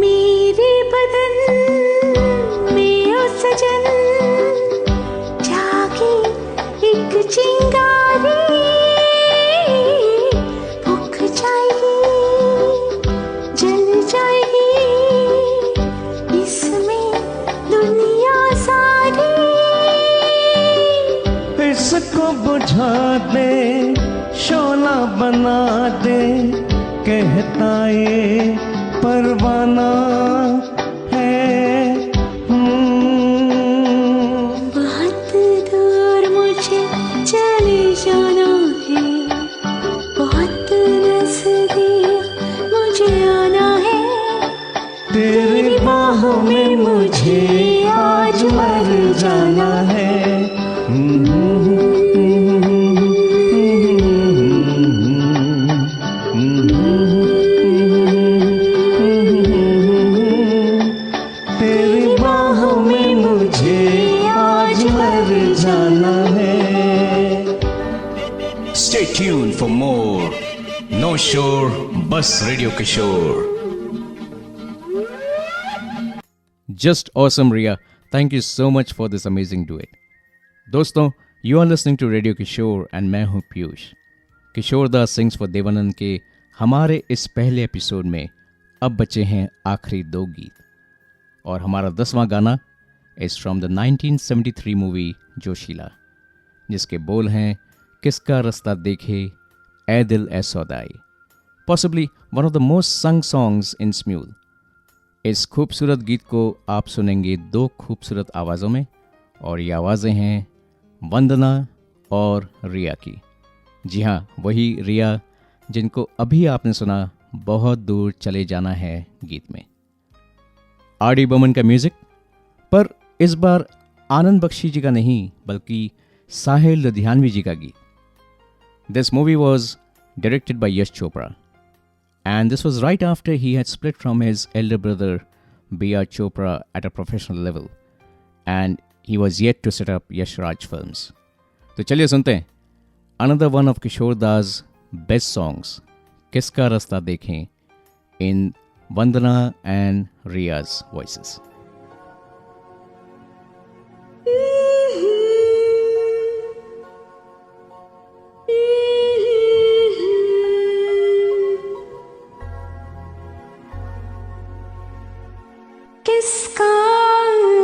Speaker 3: मेरे बदन में ओ सजन जागी एक चिंगारी भुक जाएगी जल जाएगी इसमें दुनिया सारी।
Speaker 2: इसको बुझा दे शोला बना दे कहता ये परवाना है
Speaker 3: बहुत दूर मुझे चले जाना है बहुत नज़दीक मुझे आना है
Speaker 2: तेरी बाहों में मुझे आज मर जाना है तेरी बाहों में मुझे आज मर जाना है
Speaker 1: Stay tuned for more No Shore Bus Radio Kishore. Just awesome, Ria. Thank you so much for this amazing duet. दोस्तों, you are listening to Radio Kishore and मैं हूँ पीयूष। किशोर दास सिंग्स फॉर देवानंद के हमारे इस पहले एपिसोड में अब बचे हैं आखिरी दो गीत और हमारा 10वां गाना is from the 1973 movie Joshila जिसके बोल हैं किसका रास्ता देखे ए दिल ए सौदाई, possibly one of the most sung songs in Smule. इस खूबसूरत गीत को आप सुनेंगे दो खूबसूरत आवाज़ों में और ये आवाज़ें हैं वंदना और रिया की। जी हाँ, वही रिया जिनको अभी आपने सुना बहुत दूर चले जाना है गीत में। आर.डी. बर्मन का म्यूजिक, पर इस बार आनंद बख्शी जी का नहीं बल्कि साहिल लुधियानवी जी का गीत। This movie was directed by Yash Chopra and this was right after he had split from his elder brother B.R. Chopra at a professional level and he was yet to set up Yash Raj Films. तो चलिए सुनते हैं another one of Kishore Das best songs, किसका रास्ता देखें, in Vandana and Ria's voices.
Speaker 3: किसका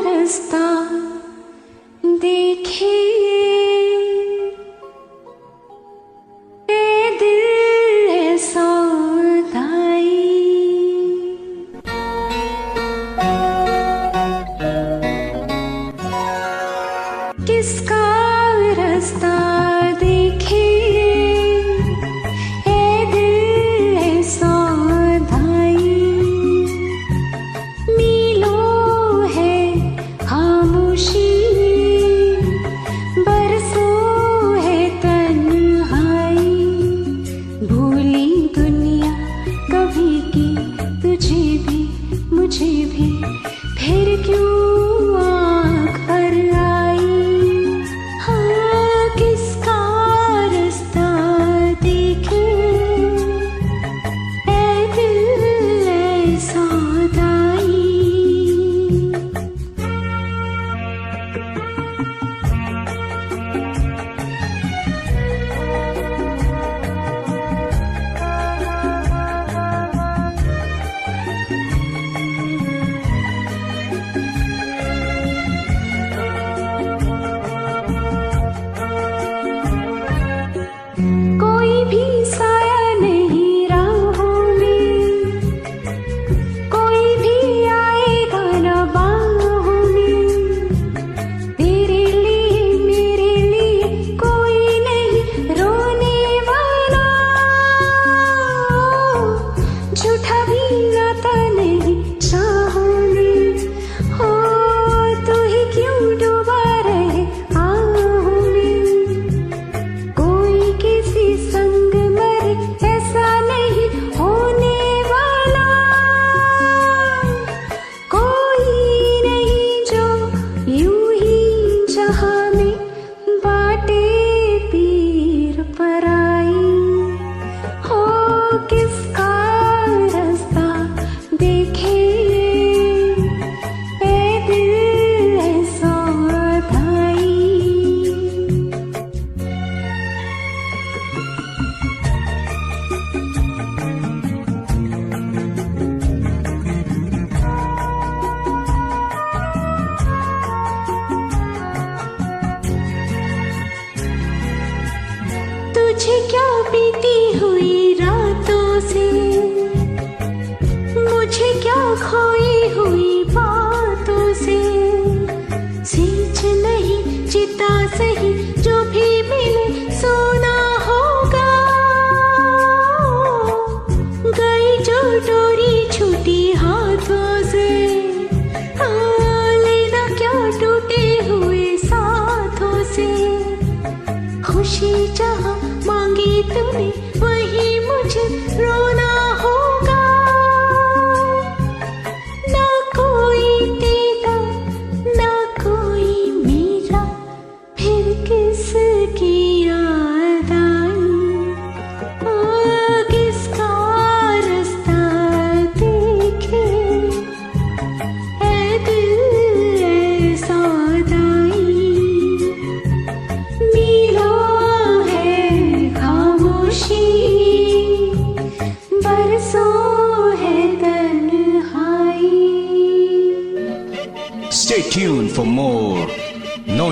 Speaker 3: रास्ता देखे ए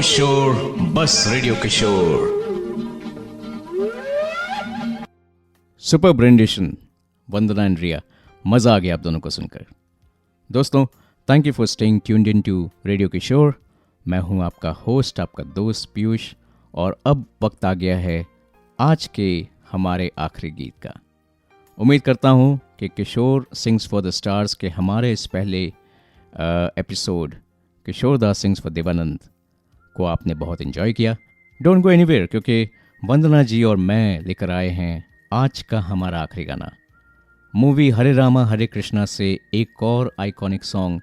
Speaker 1: शोर बस radio Kishore. Super rendition, Vandana and Riya, मजा आ गया आप दोनों को सुनकर। दोस्तों, thank you for staying tuned in to radio Kishore. मैं हूं आपका होस्ट, आपका दोस्त पीयूष, और अब वक्त आ गया है आज के हमारे आखिरी गीत का। उम्मीद करता हूं कि Kishore sings for the stars के हमारे इस पहले episode Kishore Das sings for Dev Anand को आपने बहुत एंजॉय किया। डोंट गो एनीवेयर, क्योंकि वंदना जी और मैं लेकर आए हैं आज का हमारा आखिरी गाना। मूवी हरे रामा हरे कृष्णा से एक और आइकॉनिक सॉन्ग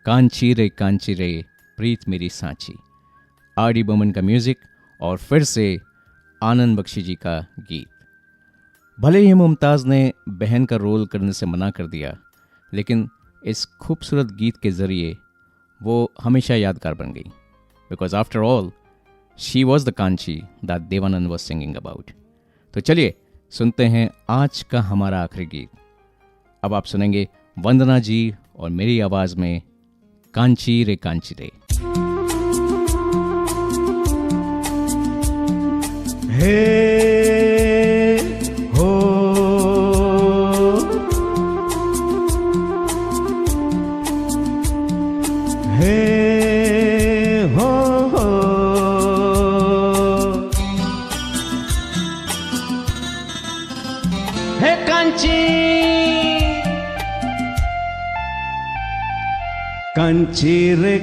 Speaker 1: कांची रे प्रीत मेरी सांची, आर.डी. बर्मन का म्यूजिक और फिर से आनंद बख्शी जी का गीत। भले ही मुमताज़ ने बहन का रोल करने से मना कर दिया, लेकिन इस खूबसूरत गीत के ज़रिए वो हमेशा यादगार बन गई, because after all she was the Kanchi that Dev Anand was singing about. तो चलिए सुनते हैं आज का हमारा आखिरी गीत। अब आप सुनेंगे वंदना जी और मेरी आवाज़ में कांची रे।
Speaker 4: हे हो हे हो हे कांची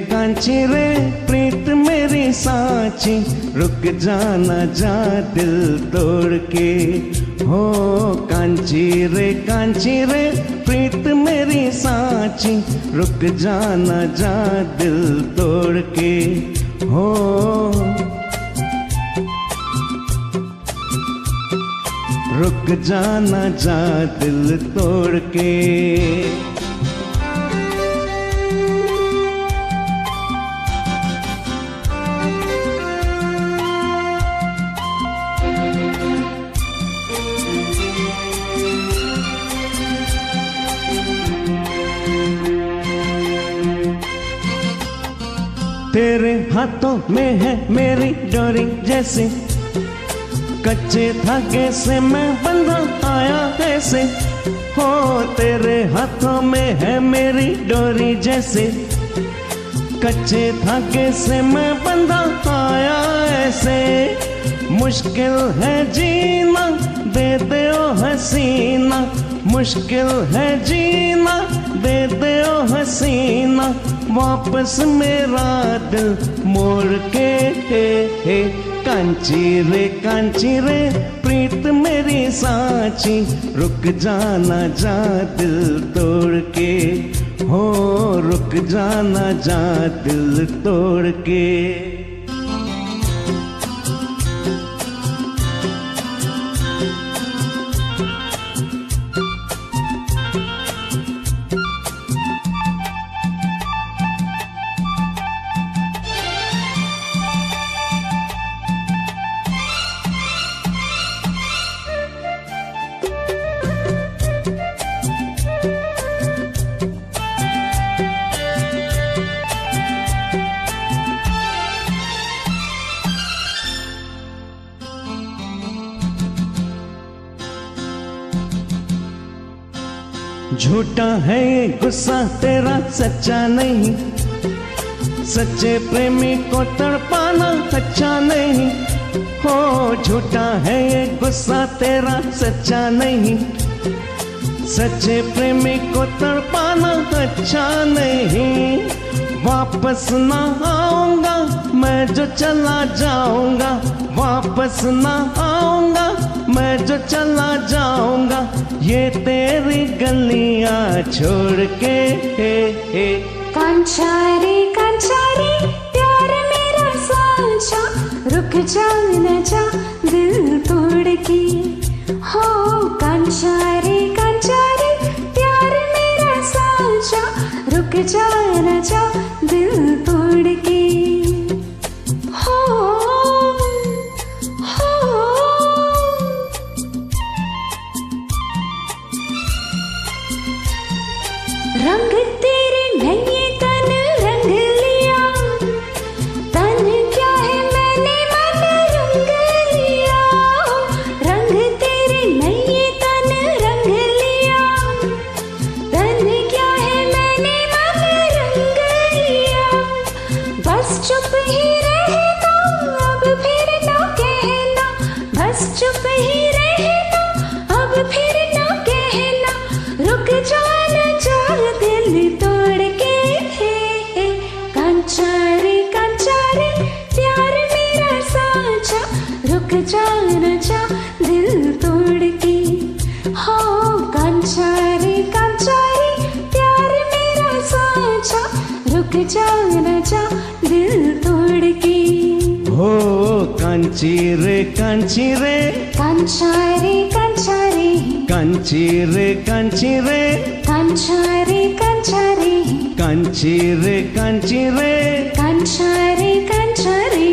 Speaker 4: कांची रे प्रीत मेरी सांची, रुक जाना जा दिल तोड़ के। हो कांची रे प्रीत मेरी सांची, रुक जाना जा दिल तोड़ के। हो रुक जाना जा दिल तोड़ के। तेरे हाथों में है मेरी डोरी जैसे, कच्चे धागे से मैं बंधा आया ऐसे। हो तेरे हाथों में है मेरी डोरी जैसे, कच्चे धागे से मैं बंधा आया ऐसे। मुश्किल है जीना दे दे ओ हसीना, मुश्किल है जीना दे दे ओ हसीना, वापस मेरा दिल मोड़ के। हे कांची रे प्रीत मेरी सांची, रुक जाना जा दिल तोड़ के। हो रुक जाना जा दिल तोड़ के। झूठा है ये गुस्सा तेरा सच्चा नहीं, सच्चे प्रेमी को तड़पाना अच्छा नहीं। हो झूठा है ये गुस्सा तेरा सच्चा नहीं, सच्चे प्रेमी को तड़पाना अच्छा नहीं। वापस ना आऊंगा मैं जो चला जाऊंगा, वापस ना आऊंगा मैं जो चला जाऊंगा, ये तेरी गलियां छोड़ के।
Speaker 3: कांचा रे प्यार मेरा सांचा, रुक जा न जा दिल तोड़ के। हो कांचा रे प्यार मेरा सांचा, रुक जा न जा दिल तोड़ के। हो रंग तेरे नए तन रंग लिया, तन क्या भाग जाओ न जा दिल तोड़ के।
Speaker 2: हो कांची रे कांची रे,
Speaker 3: कांचा रे कांचा रे,
Speaker 2: कांची रे कांची रे,
Speaker 3: कांचा रे कांचा रे,
Speaker 2: कांची रे कांची रे।
Speaker 3: कांचा रे कांचा रे।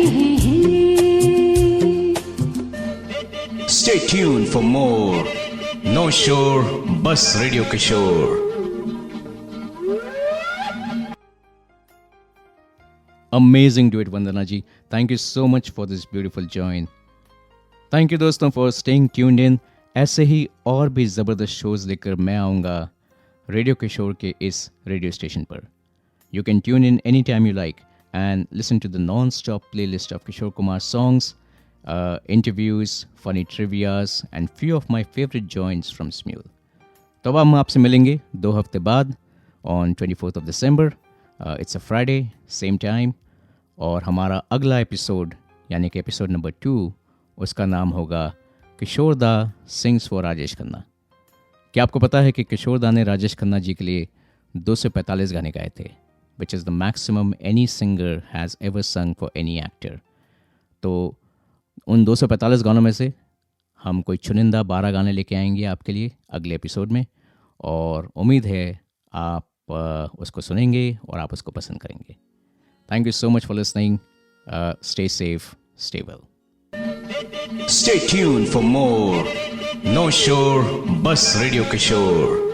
Speaker 1: Stay tuned for more No Shore Bus Radio Kishore. Amazing duet Vandana ji. Thank you so much for this beautiful join. Thank you दोस्तों for staying tuned in. ऐसे ही और भी ज़बरदस्त शोज लेकर मैं आऊँगा रेडियो किशोर के इस रेडियो स्टेशन पर. You can tune in anytime you like and listen to the non-stop playlist of Kishore Kumar songs, interviews, funny trivias and few of my favorite joints from Smule. तो अब हम आपसे मिलेंगे 2 हफ्ते बाद on 24th of December. It's a Friday, same time. और हमारा अगला एपिसोड यानी कि एपिसोड नंबर 2 उसका नाम होगा किशोर दा सिंग्स फॉर राजेश खन्ना. क्या आपको पता है कि किशोर दा ने राजेश खन्ना जी के लिए 245 गाने गाए थे, which is the maximum any singer has ever संग फॉर एनी एक्टर. तो उन 245 गानों में से हम कोई चुनिंदा 12 गाने लेके आएंगे आपके लिए अगले एपिसोड में, और उम्मीद है आप उसको सुनेंगे और आप उसको पसंद करेंगे. Thank you so much for listening. Stay safe, stay well. Stay tuned for more No Shore Bus Radio Kishore.